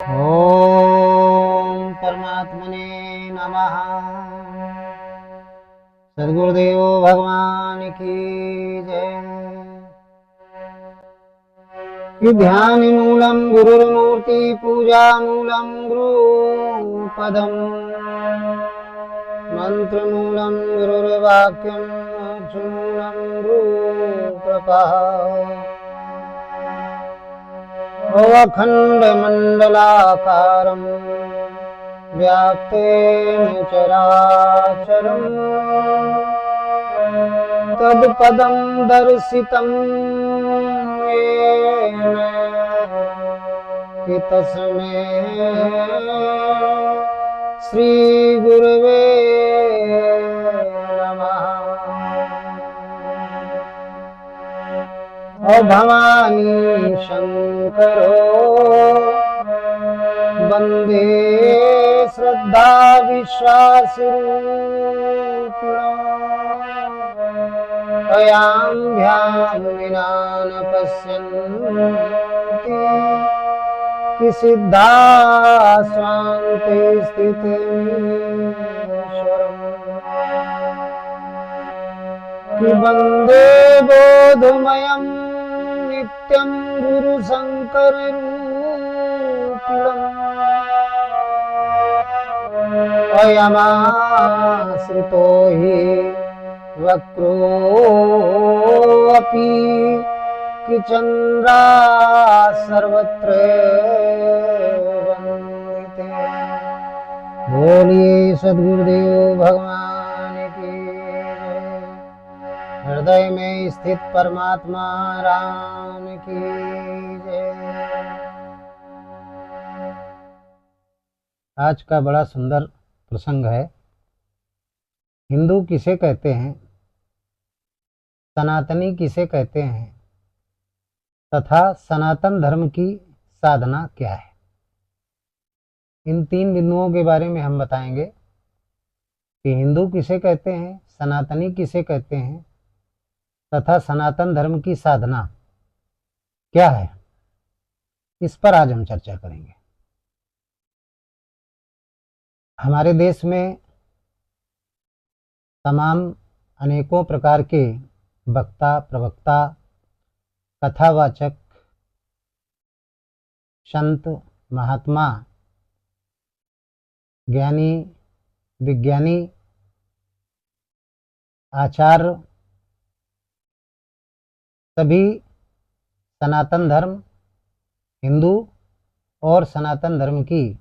ओम परमात्मने नमः। सद्गुरुदेव भगवान की जय। कि ध्यान मूलम गुरुर्मूर्ति पूजा मूलम गुरुपदम मंत्र मूलम गुरुर्वाक्यम मोक्ष मूलम गुरु कृपा। अखंड मंडलाकारं व्याप्तेन चराचरं तत्पदं दर्शितं येन कि तस्मै श्री गुरवे नमः। भवानी शंकरो वंदे श्रद्धा विश्वास तयां ध्यान विना न पश्यन्ति कि सिद्धा स्वान्ते स्थितमीश्वरम्। कि वंदे बोधमयं नित्यं गुरु शंकर रूपिणम्। अयमाश्रितो हि वक्रोऽपि कि चन्द्रा सर्वत्र वन्दिते। बोलिए सद्गुरुदेव भगवान की। हृदय में स्थित परमात्मा राम की जय। आज का बड़ा सुंदर प्रसंग है। हिंदू किसे कहते हैं, सनातनी किसे कहते हैं तथा सनातन धर्म की साधना क्या है, इन तीन बिंदुओं के बारे में हम बताएंगे कि हिंदू किसे कहते हैं, सनातनी किसे कहते हैं तथा सनातन धर्म की साधना क्या है। इस पर आज हम चर्चा करेंगे। हमारे देश में तमाम अनेकों प्रकार के वक्ता, प्रवक्ता, कथावाचक, संत, महात्मा, ज्ञानी, विज्ञानी, आचार्य सभी सनातन धर्म, हिंदू और सनातन धर्म की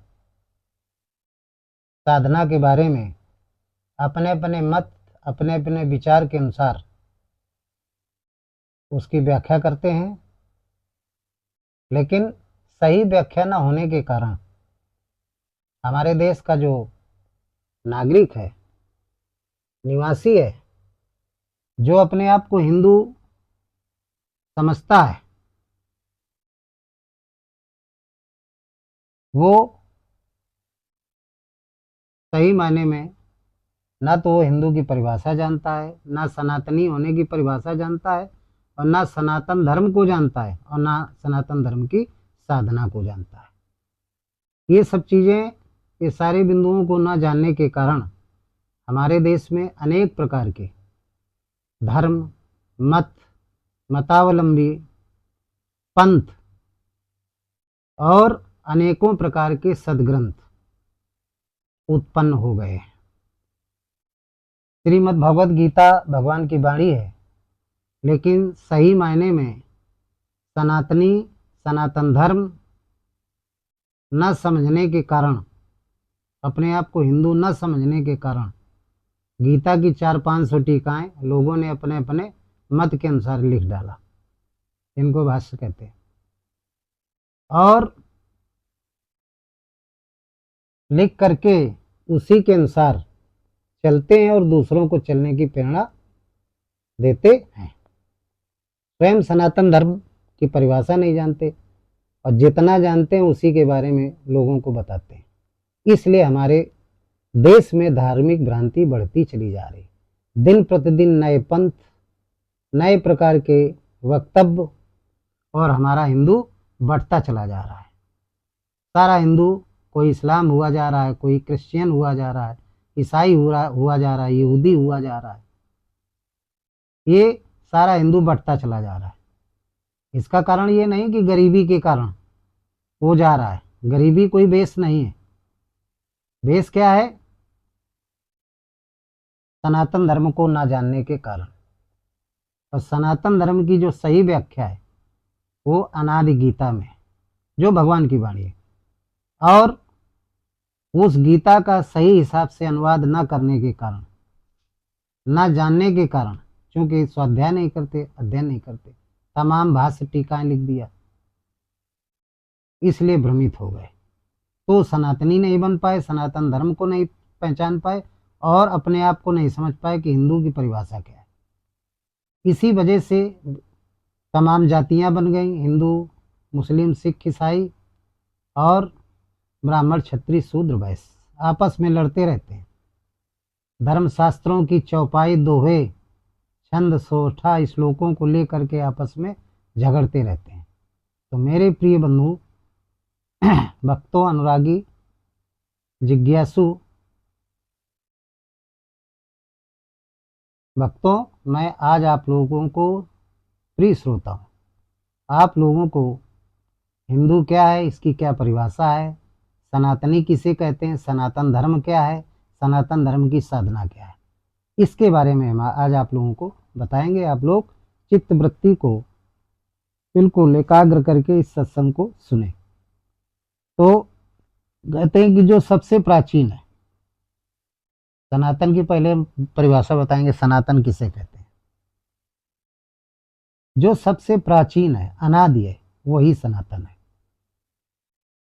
साधना के बारे में अपने अपने मत, अपने अपने विचार के अनुसार उसकी व्याख्या करते हैं। लेकिन सही व्याख्या न होने के कारण हमारे देश का जो नागरिक है, निवासी है, जो अपने आप को हिंदू समझता है, वो सही मायने में ना तो वो हिंदू की परिभाषा जानता है, ना सनातनी होने की परिभाषा जानता है, और ना सनातन धर्म को जानता है, और ना सनातन धर्म की साधना को जानता है। ये सब चीज़ें, ये सारे बिंदुओं को ना जानने के कारण हमारे देश में अनेक प्रकार के धर्म, मत, मतावलंबी, पंथ और अनेकों प्रकार के सदग्रंथ उत्पन्न हो गए। श्रीमद् भगवद गीता भगवान की वाणी है, लेकिन सही मायने में सनातनी, सनातन धर्म न समझने के कारण, अपने आप को हिंदू न समझने के कारण गीता की 400-500 टीकाएं लोगों ने अपने अपने मत के अनुसार लिख डाला। इनको भाष्य कहते हैं। और लिख करके उसी के अनुसार चलते हैं और दूसरों को चलने की प्रेरणा देते हैं। स्वयं सनातन धर्म की परिभाषा नहीं जानते, और जितना जानते हैं उसी के बारे में लोगों को बताते हैं। इसलिए हमारे देश में धार्मिक भ्रांति बढ़ती चली जा रही। दिन प्रतिदिन नए पंथ, नए प्रकार के वक्तव्य, और हमारा हिंदू बढ़ता चला जा रहा है। सारा हिंदू, कोई इस्लाम हुआ जा रहा है, कोई क्रिश्चियन हुआ जा रहा है, ईसाई हुआ जा रहा है, यहूदी हुआ जा रहा है। ये सारा हिंदू बढ़ता चला जा रहा है। इसका कारण ये नहीं कि गरीबी के कारण हो जा रहा है, गरीबी कोई बेस नहीं है। बेस क्या है? सनातन धर्म को ना जानने के कारण। और सनातन धर्म की जो सही व्याख्या है वो अनादि गीता में, जो भगवान की वाणी है, और उस गीता का सही हिसाब से अनुवाद न करने के कारण, न जानने के कारण, क्योंकि स्वाध्याय नहीं करते, अध्ययन नहीं करते, तमाम भाष्य टीकाएं लिख दिया, इसलिए भ्रमित हो गए। तो सनातनी नहीं बन पाए, सनातन धर्म को नहीं पहचान पाए, और अपने आप को नहीं समझ पाए कि हिंदू की परिभाषा क्या है। इसी वजह से तमाम जातियां बन गई, हिंदू, मुस्लिम, सिख, ईसाई, और ब्राह्मण, क्षत्रिय, शूद्र, वैश्य आपस में लड़ते रहते हैं। धर्मशास्त्रों की चौपाई, दोहे, छंद, सोठा, श्लोकों को लेकर के आपस में झगड़ते रहते हैं। तो मेरे प्रिय बंधु, भक्तों, अनुरागी, जिज्ञासु भक्तों, मैं आज आप लोगों को, प्रिय श्रोताओं, आप लोगों को हिंदू क्या है, इसकी क्या परिभाषा है, सनातनी किसे कहते हैं, सनातन धर्म क्या है, सनातन धर्म की साधना क्या है, इसके बारे में हम आज आप लोगों को बताएंगे। आप लोग चित्त वृत्ति को बिल्कुल एकाग्र करके इस सत्संग को सुने। तो कहते हैं कि जो सबसे प्राचीन है, सनातन की पहले परिभाषा बताएंगे, सनातन किसे कहते हैं। जो सबसे प्राचीन है, अनादि है, वही सनातन है।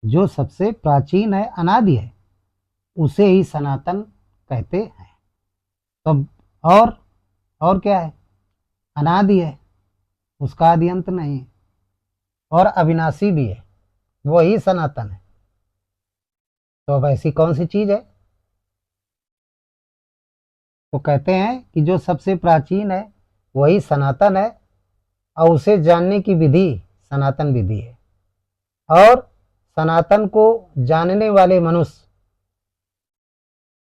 जो सबसे प्राचीन है, अनादि है, उसे ही सनातन कहते हैं। तब और क्या है? अनादि है, उसका आदि अंत नहीं है, और अविनाशी भी है, वही सनातन है। तो अब ऐसी कौन सी चीज है? तो कहते हैं कि जो सबसे प्राचीन है वही सनातन है, और उसे जानने की विधि सनातन विधि है। और सनातन को जानने वाले मनुष्य,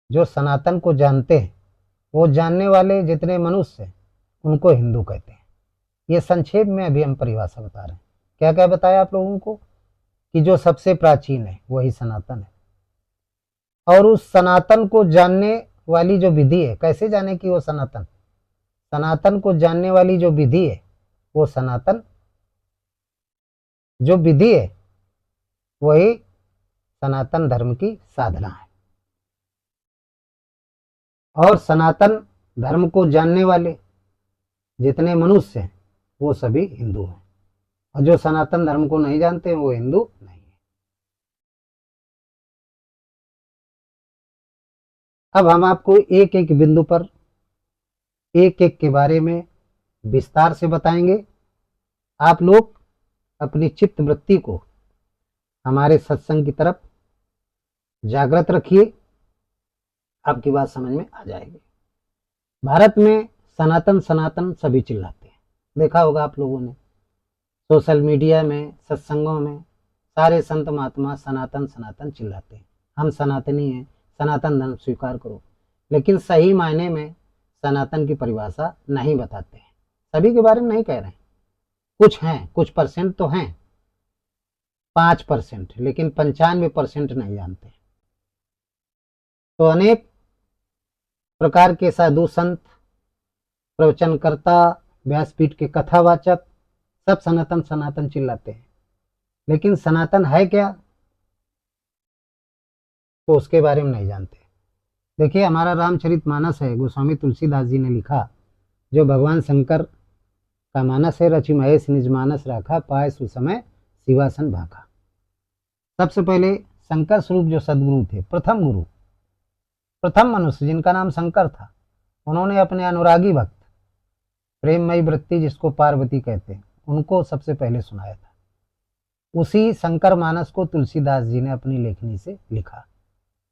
जो सनातन को जानते हैं, वो जानने वाले जितने मनुष्य हैं, उनको हिंदू कहते हैं। ये संक्षेप में अभी हम परिभाषा बता रहे हैं। क्या क्या बताया आप लोगों को? कि जो सबसे प्राचीन है वही सनातन है, और उस सनातन को जानने वाली जो विधि है, कैसे जाने कि वो सनातन, सनातन को जानने वाली जो विधि है, वो सनातन जो विधि है वही सनातन धर्म की साधना है। और सनातन धर्म को जानने वाले जितने मनुष्य हैं वो सभी हिंदू हैं, और जो सनातन धर्म को नहीं जानते हैं वो हिंदू नहीं है। अब हम आपको एक एक बिंदु पर एक एक के बारे में विस्तार से बताएंगे। आप लोग अपनी चित्त वृत्ति को हमारे सत्संग की तरफ जागृत रखिए, आपकी बात समझ में आ जाएगी। भारत में सनातन सनातन सभी चिल्लाते हैं, देखा होगा आप लोगों ने, सोशल मीडिया में, सत्संगों में सारे संत महात्मा सनातन सनातन चिल्लाते हैं, हम सनातनी हैं, सनातन धर्म स्वीकार करो। लेकिन सही मायने में सनातन की परिभाषा नहीं बताते हैं। सभी के बारे में नहीं कह रहे हैं, कुछ हैं, कुछ परसेंट तो हैं, 5%, लेकिन 95% नहीं जानते। तो अनेक प्रकार के साधु संत, प्रवचनकर्ता, व्यासपीठ के कथावाचक सब सनातन सनातन चिल्लाते हैं, लेकिन सनातन है क्या तो उसके बारे में नहीं जानते। देखिए, हमारा रामचरितमानस है, गोस्वामी तुलसीदास जी ने लिखा, जो भगवान शंकर का मानस है, रचि महेश निज मानस राखा, पाए सुसमय शिवासन भाखा। सबसे पहले शंकर स्वरूप जो सदगुरु थे, प्रथम गुरु, प्रथम मनुष्य जिनका नाम शंकर था, उन्होंने अपने अनुरागी भक्त, प्रेममयी वृत्ति जिसको पार्वती कहते हैं, उनको सबसे पहले सुनाया था। उसी शंकर मानस को तुलसीदास जी ने अपनी लेखनी से लिखा,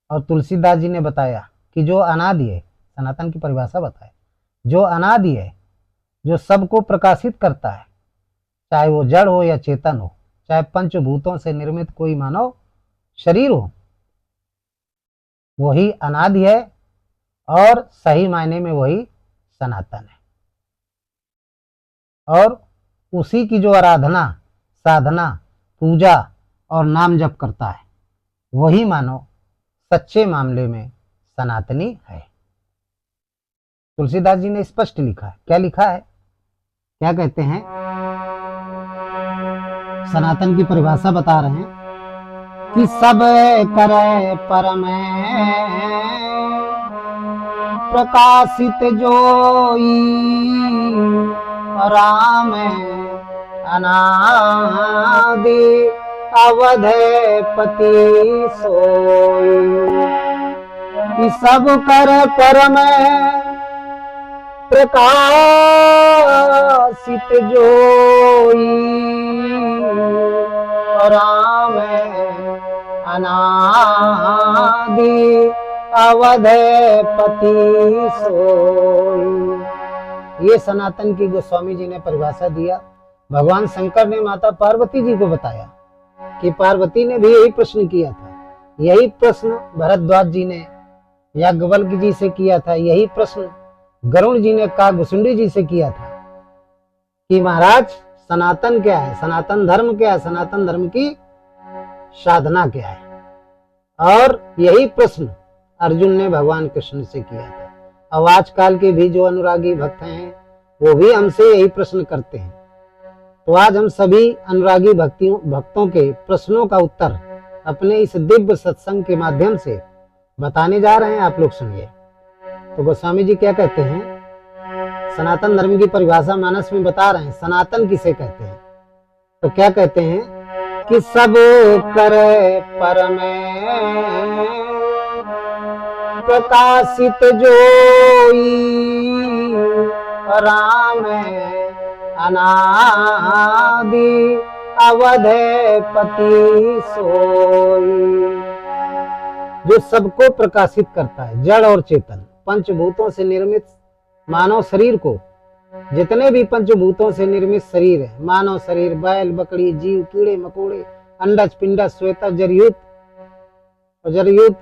और तुलसीदास जी ने बताया कि जो अनादि है, सनातन की परिभाषा बताए, जो अनादि है, जो सबको प्रकाशित करता है, चाहे वो जड़ हो या चेतन हो, चाहे पंचभूतों से निर्मित कोई मानव शरीर हो, वही अनादि है और सही मायने में वही सनातन है। और उसी की जो आराधना, साधना, पूजा और नाम जप करता है, वही मानो सच्चे मामले में सनातनी है। तुलसीदास जी ने स्पष्ट लिखा है। क्या लिखा है? क्या कहते हैं? सनातन की परिभाषा बता रहे हैं कि सब करे परम प्रकाशित जोई राम अनादि अवधपति सोई। कि सब कर परम प्रकाशित जोई राम अनादि अवधपति सोई। ये सनातन की गोस्वामी जी ने परिभाषा दिया। भगवान शंकर ने माता पार्वती जी को बताया कि पार्वती ने भी यही प्रश्न किया था। यही प्रश्न भरद्वाज जी ने याज्ञवल्क्य जी से किया था। यही प्रश्न गरुण जी ने काकभुसुंडी जी से किया था कि महाराज सनातन क्या है, सनातन धर्म क्या है, सनातन धर्म की साधना क्या है। और यही प्रश्न अर्जुन ने भगवान कृष्ण से किया था। अब आजकल के भी जो अनुरागी भक्त हैं वो भी हमसे यही प्रश्न करते हैं। तो आज हम सभी अनुरागी भक्तों के प्रश्नों का उत्तर अपने इस दिव्य सत्संग के माध्यम से बताने जा रहे हैं। आप लोग सुनिए। तो गोस्वामी जी क्या कहते हैं? सनातन धर्म की परिभाषा मानस में बता रहे हैं। सनातन किसे कहते हैं? तो क्या कहते हैं कि सब करे परम प्रकाशित जोई राम अनादि अवधपति सोई। जो सबको प्रकाशित करता है, जड़ और चेतन, पंचभूतों से निर्मित मानव शरीर को, जितने भी पंचभूतों से निर्मित शरीर है, मानव शरीर, बैल, बकरी, जीव, कीड़े मकोड़े, अंडज, पिंडज, श्वेता, जरयुत और जरयुत,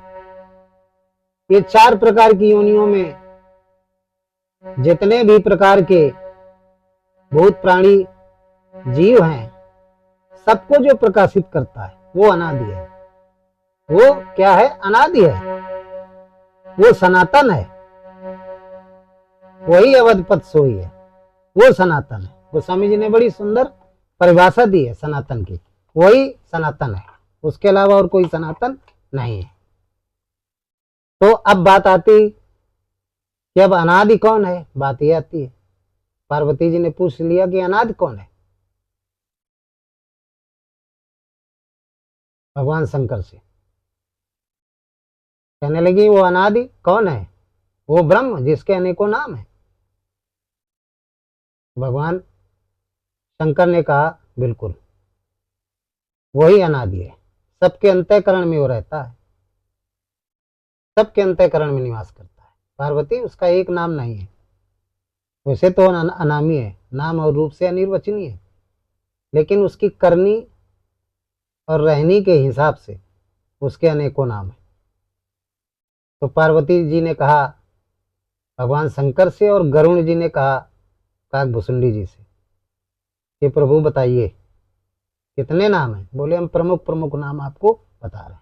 ये 4 प्रकार की योनियों में जितने भी प्रकार के भूत प्राणी जीव हैं, सबको जो प्रकाशित करता है वो अनादि है। वो क्या है? अनादि है, वो सनातन है, वही अवधपत सोई है, वो सनातन है। गोस्वामी जी ने बड़ी सुंदर परिभाषा दी है सनातन की। वही सनातन है, उसके अलावा और कोई सनातन नहीं है। तो अब बात आती कि अब अनादि कौन है? बात ये आती है, पार्वती जी ने पूछ लिया कि अनादि कौन है भगवान शंकर से। कहने लगी वो अनादि कौन है? वो ब्रह्म जिसके अनेकों नाम है। भगवान शंकर ने कहा बिल्कुल वही अनादि है, सबके अंतःकरण में वो रहता है, सबके अंतःकरण में निवास करता है। पार्वती उसका एक नाम नहीं है, वैसे तो अनामी है, नाम और रूप से अनिर्वचनीय है, लेकिन उसकी करनी और रहनी के हिसाब से उसके अनेकों नाम है। तो पार्वती जी ने कहा भगवान शंकर से और गरुण जी ने कहा काकभुसुंडी जी से कि प्रभु बताइए कितने नाम हैं? बोले हम प्रमुख प्रमुख नाम आपको बता रहे हैं।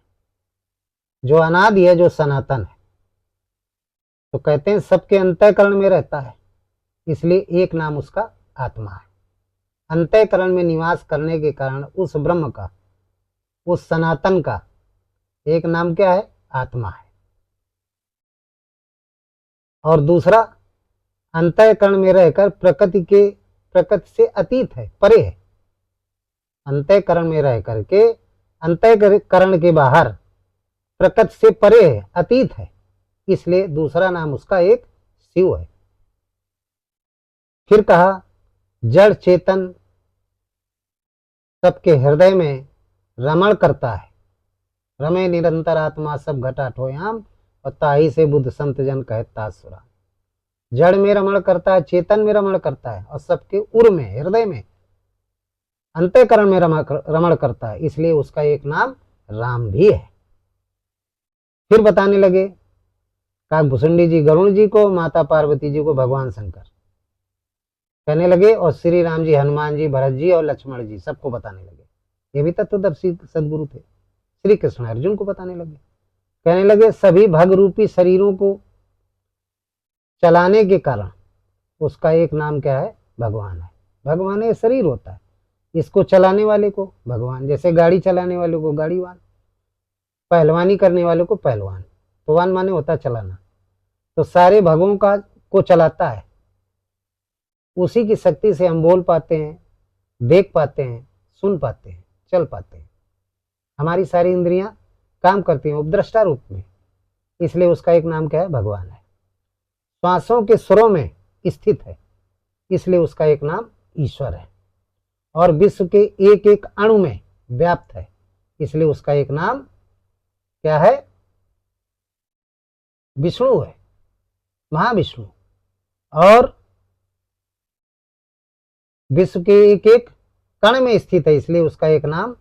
जो अनादि है, जो सनातन है, तो कहते हैं सबके अंतःकरण में रहता है, इसलिए एक नाम उसका आत्मा है। अंतःकरण में निवास करने के कारण उस ब्रह्म का, उस सनातन का एक नाम क्या है? आत्मा है। और दूसरा अंतःकरण में रहकर प्रकृति से अतीत है, परे है। अंतःकरण में रह करके अंतःकरण के बाहर प्रकृति से परे है, अतीत है, इसलिए दूसरा नाम उसका एक शिव है। फिर कहा जड़ चेतन सबके हृदय में रमण करता है। रमे निरंतर आत्मा सब घटा ठोयाम और ताही से बुद्ध संत जन कहता सुरा। जड़ में रमण करता है, चेतन में रमण करता है और सबके उर में, हृदय में, अंतःकरण में रमण करता है, इसलिए उसका एक नाम राम भी है। फिर बताने लगे, काकभूषुंडी जी गरुण जी को, माता पार्वती जी को भगवान शंकर कहने लगे, और श्री राम जी हनुमान जी भरत जी और लक्ष्मण जी सबको बताने लगे। ये भी तत्वदर्शी सदगुरु थे। श्री कृष्ण अर्जुन को बताने लगे, कहने लगे सभी भग रूपी शरीरों को चलाने के कारण उसका एक नाम क्या है? भगवान है। भगवान ये शरीर होता है, इसको चलाने वाले को भगवान। जैसे गाड़ी चलाने वाले को गाड़ीवान, पहलवानी करने वाले को पहलवान। तो वान माने होता है चलाना। तो सारे भगों का को चलाता है। उसी की शक्ति से हम बोल पाते हैं, देख पाते हैं, सुन पाते हैं, चल पाते हैं। हमारी सारी इंद्रियां काम करती हैं उपद्रष्टा रूप में, इसलिए उसका एक नाम क्या है? भगवान है। श्वासों के सुरों में स्थित है, इसलिए उसका एक नाम ईश्वर है। और विश्व के एक एक अणु में व्याप्त है, इसलिए उसका एक नाम क्या है? विष्णु है, महाविष्णु। और विश्व के एक एक कण में स्थित है, इसलिए उसका एक नाम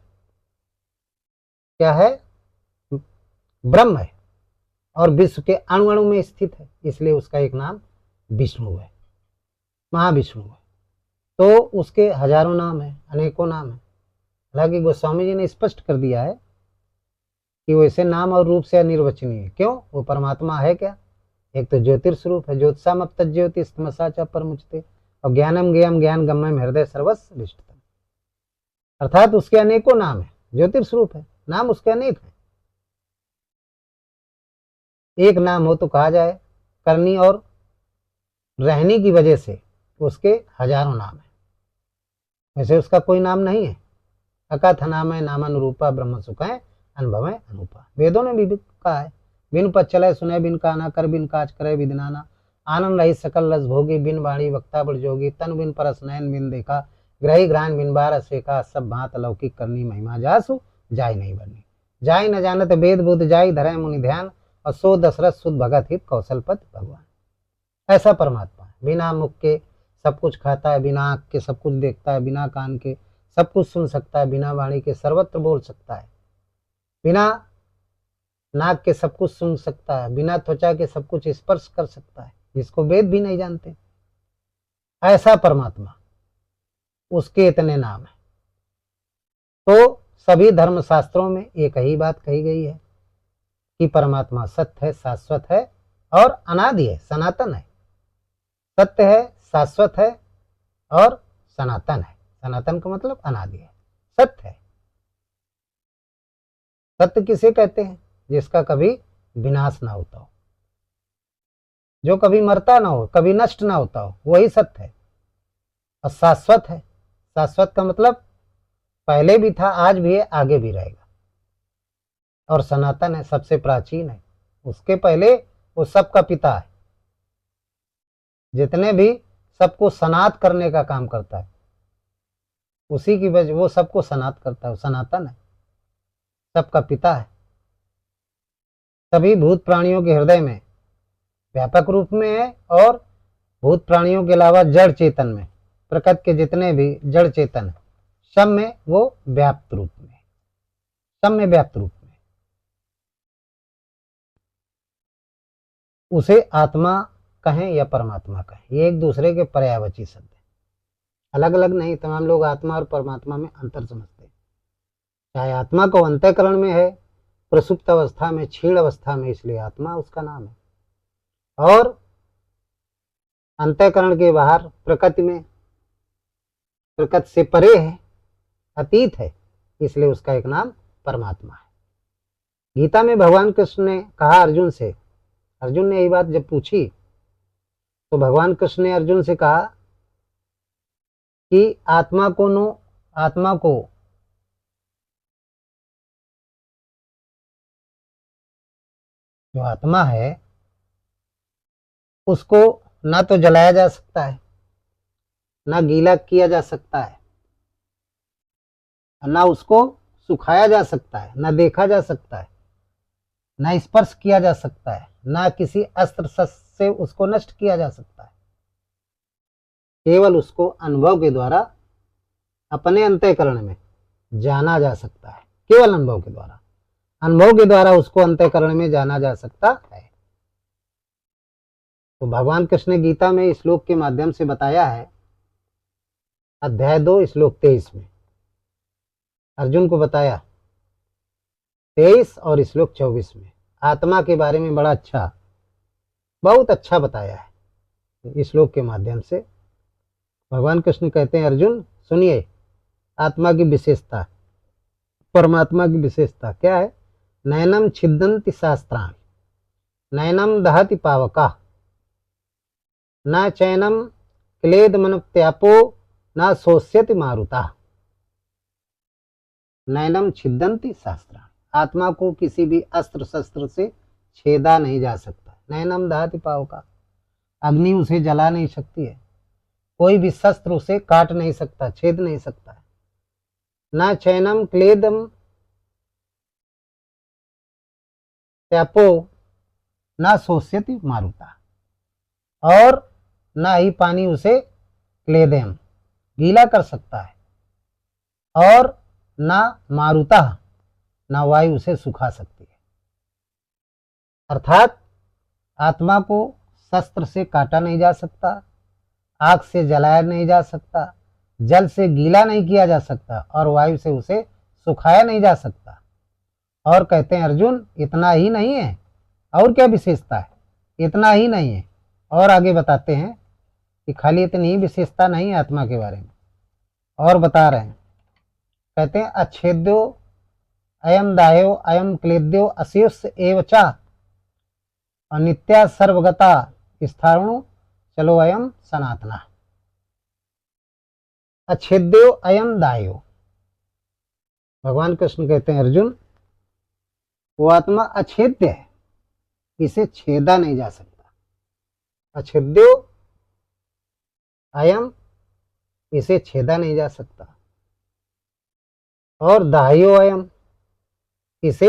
क्या है? ब्रह्म है। और विश्व के अणु अणु में स्थित है, इसलिए उसका एक नाम विष्णु है, महाविष्णु है। तो उसके हजारों नाम है, अनेकों नाम है। हालांकि गोस्वामी जी ने स्पष्ट कर दिया है कि वैसे नाम और रूप से अनिर्वचनीय है। क्यों? वो परमात्मा है क्या? एक तो ज्योतिर्स्वरूप है, ज्योतिषाम अब तज्ज्योति स्तमसा च परमुच्यते, और ज्ञानम ज्ञेयम ज्ञान गम्यम हृदय सर्वस्व विष्टतम। अर्थात उसके अनेकों नाम है, ज्योतिर्स्वरूप है, नाम उसके अनेक है। एक नाम हो तो कहा जाए करनी और रहने की वजह से उसके हजारों नाम है। वैसे उसका कोई नाम नहीं है। अकथ नाम है नामानुरूपा ब्रह्म सुख है अनुभव है अनुपा। वेदों ने भी कहा है, बिन पद चले सुने बिन काना, कर बिन काज करे विदनाना, आनंद रही सकल रस भोगी, बिन वाणी वक्ता बड़ जोगी, तन बिन परस नयन बिन देखा, ग्रही ग्रान बिन बार असेका, सब भांत लौकिक करनी महिमा जासु जाय नहीं बनी। जाय न जानत वेद बुद्ध जाय, धरे मुनि ध्यान, और सो दशरथ सुध भगत हित कौशलपत भगवान। ऐसा परमात्मा है, बिना मुख के सब कुछ खाता है, बिना आंख के सब कुछ देखता है, बिना कान के सब कुछ सुन सकता है, बिना वाणी के सर्वत्र बोल सकता है, बिना नाक के सब कुछ सुन सकता है, बिना त्वचा के सब कुछ स्पर्श कर सकता है, जिसको वेद भी नहीं जानते। ऐसा परमात्मा, उसके इतने नाम है। तो सभी धर्म शास्त्रों में एक ही बात कही गई है कि परमात्मा सत्य है, शाश्वत है और अनादि है, सनातन है। सत्य है, शाश्वत है और सनातन है। सनातन का मतलब अनादि है, सत्य है। सत्य किसे कहते हैं? जिसका कभी विनाश ना होता हो, जो कभी मरता ना हो, कभी नष्ट ना होता हो, वही सत्य है। और शाश्वत है, शाश्वत का मतलब पहले भी था, आज भी है, आगे भी रहेगा। और सनातन है, सबसे प्राचीन है, उसके पहले वो सबका पिता है। जितने भी सबको सनात करने का काम करता है, उसी की वजह वो सबको सनात करता है, वो सनातन है, सबका पिता है। सभी भूत प्राणियों के हृदय में व्यापक रूप में है, और भूत प्राणियों के अलावा जड़ चेतन में, प्रकृति के जितने भी जड़ चेतन है, सब में वो व्याप्त रूप में, सब में व्याप्त रूप में। उसे आत्मा कहें या परमात्मा कहें, ये एक दूसरे के पर्यायवाची शब्द है, अलग अलग नहीं। तमाम लोग आत्मा और परमात्मा में अंतर समझते हैं। चाहे आत्मा को अंतःकरण में है, प्रसुप्त अवस्था में, क्षीण अवस्था में, इसलिए आत्मा उसका नाम है। और अंतःकरण के बाहर प्रकृति में, प्रकृति से परे है, अतीत है, इसलिए उसका एक नाम परमात्मा है। गीता में भगवान कृष्ण ने कहा अर्जुन से, अर्जुन ने यही बात जब पूछी तो भगवान कृष्ण ने अर्जुन से कहा कि आत्मा को जो आत्मा है उसको ना तो जलाया जा सकता है, ना गीला किया जा सकता है, ना उसको सुखाया जा सकता है, ना देखा जा सकता है, ना स्पर्श किया जा सकता है, ना किसी अस्त्र शस्त्र से उसको नष्ट किया जा सकता है। केवल उसको अनुभव के द्वारा अपने अंतःकरण में जाना जा सकता है, केवल अनुभव के द्वारा। अनुभव के द्वारा उसको अंतःकरण में जाना जा सकता है। तो भगवान कृष्ण ने गीता में श्लोक के माध्यम से बताया है, अध्याय 2 श्लोक 23 में अर्जुन को बताया, 23 और श्लोक 24 में आत्मा के बारे में बड़ा अच्छा, बहुत अच्छा बताया है। इस श्लोक के माध्यम से भगवान कृष्ण कहते हैं, अर्जुन सुनिए, आत्मा की विशेषता, परमात्मा की विशेषता क्या है। नैनम छिदन्ति शास्त्राणि, नैनम दहति पावका, न चैनम क्लेदमनुत्यापो न शोष्यति मारुता। नैनम छिदन्ति शास्त्राणि, आत्मा को किसी भी अस्त्र शस्त्र से छेदा नहीं जा सकता। नैनम दहति पावका, अग्नि उसे जला नहीं सकती है, कोई भी शस्त्र उसे काट नहीं सकता, छेद नहीं सकता है। न चैनम क्लेदम त्यापो न शोष्यति मारुता, और न ही पानी उसे क्लेदम गीला कर सकता है, और न मारुता, न वायु उसे सुखा सकती है। अर्थात आत्मा को शस्त्र से काटा नहीं जा सकता, आग से जलाया नहीं जा सकता, जल से गीला नहीं किया जा सकता, और वायु से उसे सुखाया नहीं जा सकता। और कहते हैं अर्जुन इतना ही नहीं है, और क्या विशेषता है, इतना ही नहीं है, और आगे बताते हैं कि खाली इतनी ही विशेषता नहीं है आत्मा के बारे में, और बता रहे हैं। कहते हैं अच्छेद्यो अयम दायो अयम क्लेद्यो अशेष एव च अनित्या सर्वगता स्थाणु चलो अयम सनातना। अच्छेद्यो अयम दायो, भगवान कृष्ण कहते हैं अर्जुन वो आत्मा अछेद्य है, इसे छेदा नहीं जा सकता। अछेद्यो अयम, इसे छेदा नहीं जा सकता। और दाह्यो अयम, इसे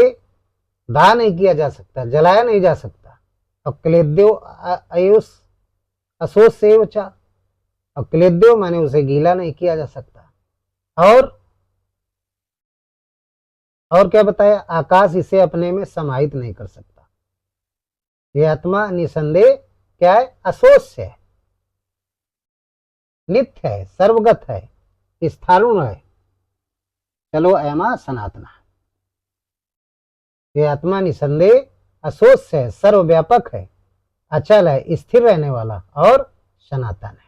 दाह नहीं किया जा सकता, जलाया नहीं जा सकता। और क्लेद्यो अयुष अशोष से चा, और क्लेद्यो माने उसे गीला नहीं किया जा सकता। और क्या बताया, आकाश इसे अपने में समाहित नहीं कर सकता। ये आत्मा निसंदेह क्या है, अशोष्य है, नित्य है, सर्वगत है, स्थाणु है, चलो अयमा सनातना। ये आत्मा निसंदेह अशोष्य है, सर्वव्यापक है, अचल है, स्थिर रहने वाला और सनातन है।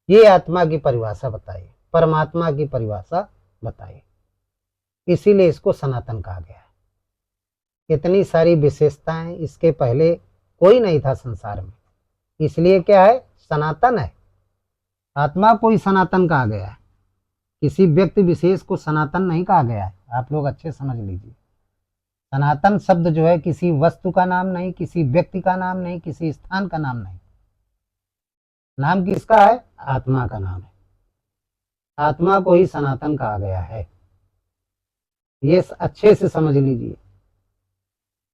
ये आत्मा की परिभाषा बताइए, परमात्मा की परिभाषा बताइए, इसीलिए इसको सनातन कहा गया है। इतनी सारी विशेषताएं इसके पहले कोई नहीं था संसार में, इसलिए क्या है, सनातन है। आत्मा को ही सनातन कहा गया है, किसी व्यक्ति विशेष को सनातन नहीं कहा गया है। आप लोग अच्छे समझ लीजिए, सनातन शब्द जो है किसी वस्तु का नाम नहीं, किसी व्यक्ति का नाम नहीं, किसी स्थान का नाम नहीं। नाम किसका है, आत्मा का नाम है। आत्मा को ही सनातन कहा गया है, ये अच्छे से समझ लीजिए।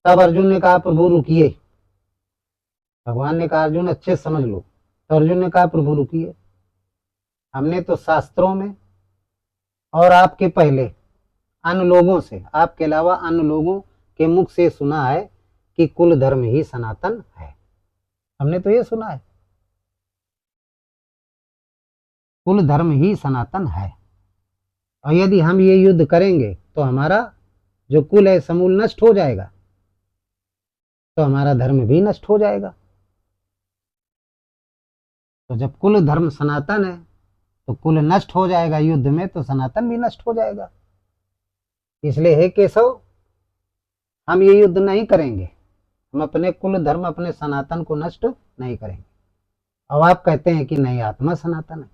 तब अर्जुन ने कहा प्रभु रुकिए, भगवान ने कहा अर्जुन अच्छे से समझ लो। तो अर्जुन ने कहा प्रभु रुकिए, हमने तो शास्त्रों में और आपके पहले अन्य लोगों से, आपके अलावा अन्य लोगों के मुख से सुना है कि कुल धर्म ही सनातन है। हमने तो ये सुना है, कुल धर्म ही सनातन है, और यदि हम ये युद्ध करेंगे तो हमारा जो कुल है समूल नष्ट हो जाएगा, तो हमारा धर्म भी नष्ट हो जाएगा। तो जब कुल धर्म सनातन है तो कुल नष्ट हो जाएगा युद्ध में, तो सनातन भी नष्ट हो जाएगा। इसलिए हे केशव, हम ये युद्ध नहीं करेंगे, हम अपने कुल धर्म, अपने सनातन को नष्ट नहीं करेंगे। अब आप कहते हैं कि नहीं आत्मा सनातन है,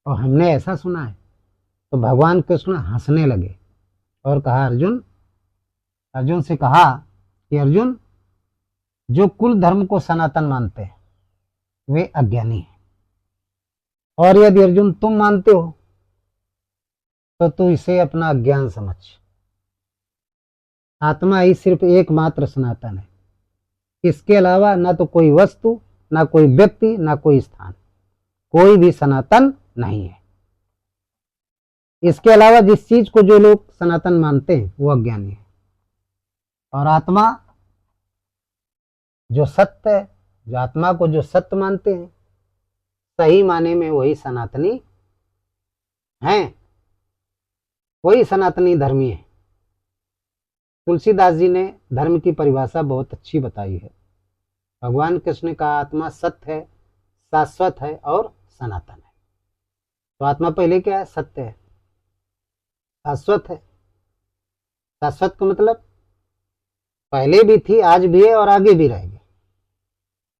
और हमने ऐसा सुना है। तो भगवान कृष्ण हंसने लगे और कहा अर्जुन से कहा कि अर्जुन, जो कुल धर्म को सनातन मानते हैं वे अज्ञानी हैं, और यदि अर्जुन तुम मानते हो तो तू इसे अपना अज्ञान समझ। आत्मा ही सिर्फ एकमात्र सनातन है, इसके अलावा ना तो कोई वस्तु, ना कोई व्यक्ति, ना कोई स्थान, कोई भी सनातन नहीं है। इसके अलावा जिस चीज को जो लोग सनातन मानते हैं वो अज्ञानी है। और आत्मा जो सत्य है, जो आत्मा को जो सत्य मानते हैं, सही माने में वही सनातनी हैं, वही सनातनी धर्मी है। तुलसीदास जी ने धर्म की परिभाषा बहुत अच्छी बताई है। भगवान कृष्ण का आत्मा सत्य है, शाश्वत है और सनातन है। तो आत्मा पहले क्या है? सत्य है, शाश्वत है। शाश्वत का मतलब पहले भी थी, आज भी है और आगे भी रहेगी।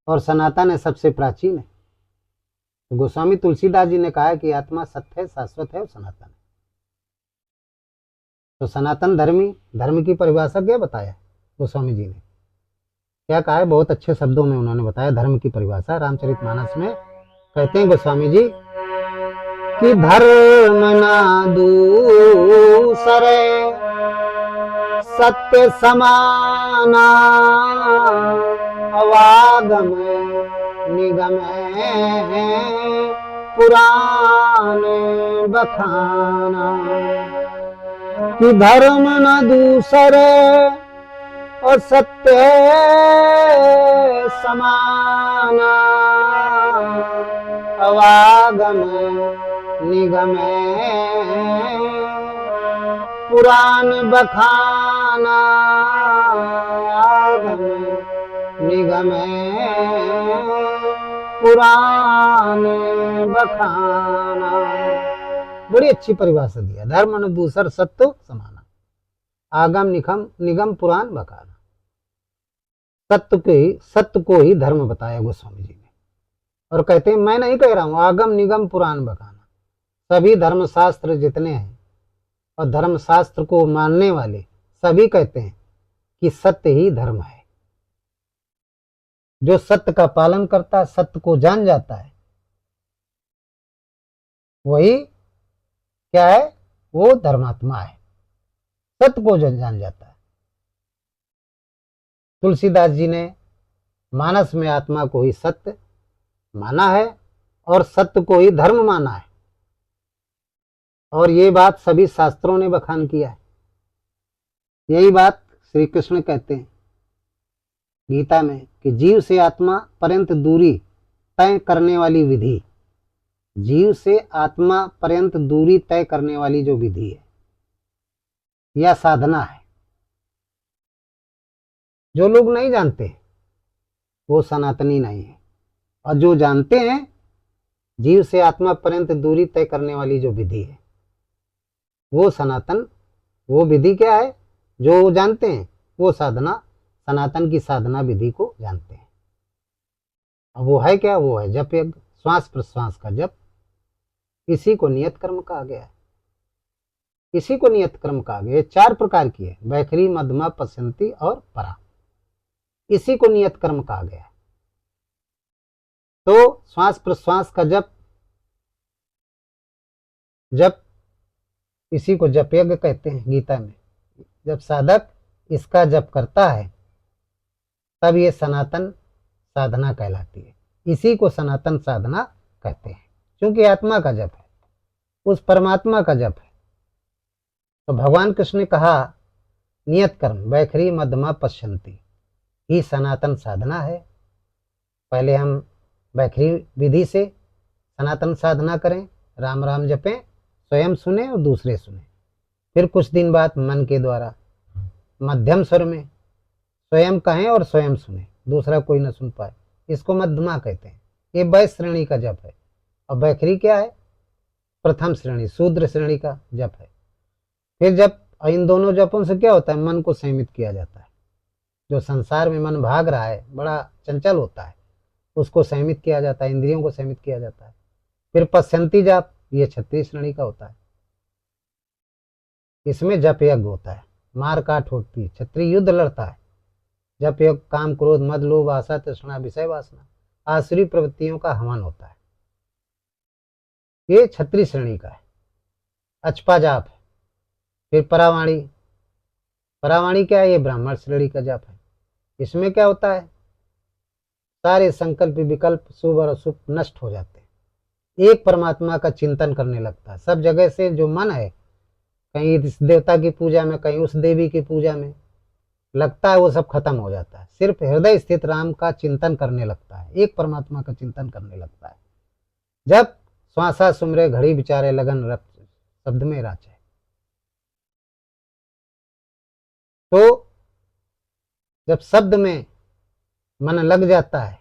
और सनातन है, सबसे प्राचीन है। तो गोस्वामी तुलसीदास जी ने कहा कि आत्मा सत्य है, शाश्वत है और सनातन है। तो सनातन धर्मी, धर्म की परिभाषा क्या बताया गोस्वामी जी ने? क्या कहा है? बहुत अच्छे शब्दों में उन्होंने बताया धर्म की परिभाषा। रामचरितमानस में कहते हैं गोस्वामी जी कि धर्म ना दूसरे सत्य समाना, अवागम निगम पुराण बखाना। कि धर्म न दूसरे और सत्य समाना, अवागम निगम पुराण बखाना, आगम निगम पुराण बखाना। बड़ी अच्छी परिभाषा दिया। धर्म न दूसर सत्य समाना, आगम निगम पुराण बखाना। सत्य को ही धर्म बताया गोस्वामी जी ने। और कहते हैं, मैं नहीं कह रहा हूं, आगम निगम पुराण बखाना। सभी धर्मशास्त्र जितने हैं और धर्मशास्त्र को मानने वाले सभी कहते हैं कि सत्य ही धर्म है। जो सत्य का पालन करता है, सत्य को जान जाता है, वही क्या है? वो धर्मात्मा है, सत्य को जान जाता है। तुलसीदास जी ने मानस में आत्मा को ही सत्य माना है और सत्य को ही धर्म माना है। और ये बात सभी शास्त्रों ने बखान किया है। यही बात श्री कृष्ण कहते हैं गीता में कि जीव से आत्मा पर्यंत दूरी तय करने वाली विधि, जीव से आत्मा पर्यंत दूरी तय करने वाली जो विधि है या साधना है, जो लोग नहीं जानते वो सनातनी नहीं है। और जो जानते हैं, जीव से आत्मा पर्यंत दूरी तय करने वाली जो विधि है वो सनातन, वो विधि क्या है? जो जानते हैं वो साधना, सनातन की साधना विधि को जानते हैं। अब वो है क्या? वो है जप यज्ञ, श्वास प्रश्वास का जप। इसी को नियत कर्म कहा गया है। इसी को नियत कर्म कहा गया है। 4 प्रकार की है, वैखरी, मध्यमा, पश्यंती और परा। इसी को नियत कर्म कहा गया है। तो श्वास प्रश्वास का जप, इसी को जप यज्ञ कहते हैं गीता में। जब साधक इसका जप करता है तब ये सनातन साधना कहलाती है। इसी को सनातन साधना कहते हैं, क्योंकि आत्मा का जप है, उस परमात्मा का जप है। तो भगवान कृष्ण ने कहा नियत कर्म वैखरी मध्यमा पश्यंती ही सनातन साधना है। पहले हम वैखरी विधि से सनातन साधना करें, राम राम जपें, स्वयं सुने और दूसरे सुने। फिर कुछ दिन बाद मन के द्वारा मध्यम स्वर में स्वयं कहें और स्वयं सुने, दूसरा कोई न सुन पाए। इसको मध्यमा कहते हैं। ये वैश्य श्रेणी का जप है। और वैखरी क्या है? प्रथम श्रेणी, शूद्र श्रेणी का जप है। फिर जब इन दोनों जपों से क्या होता है? मन को संयमित किया जाता है। जो संसार में मन भाग रहा है, बड़ा चंचल होता है, उसको संयमित किया जाता है, इंद्रियों को संयमित किया जाता है। फिर पश्यंती जाप, ये क्षत्रिय श्रेणी का होता है। इसमें जप यज्ञ होता है, मार काट होती है, क्षत्रिय युद्ध लड़ता है। जप यज्ञ काम, क्रोध, मद, लोभ, आशा, तृष्णा, विषय वासना, आसुरी प्रवृत्तियों का हवन होता है। ये क्षत्रिय श्रेणी का है। अचपा जाप है। फिर परावाणी, परावाणी क्या है? ये ब्राह्मण श्रेणी का जाप है। इसमें क्या होता है? सारे संकल्प विकल्प शुभ और अशुभ नष्ट हो जाते हैं। एक परमात्मा का चिंतन करने लगता है। सब जगह से जो मन है, कहीं इस देवता की पूजा में, कहीं उस देवी की पूजा में, लगता है वो सब खत्म हो जाता है। सिर्फ हृदय स्थित राम का चिंतन करने लगता है, एक परमात्मा का चिंतन करने लगता है। जब श्वासा सुमरे घड़ी विचारे लगन रख शब्द में राचे। तो जब शब्द में मन लग जाता है,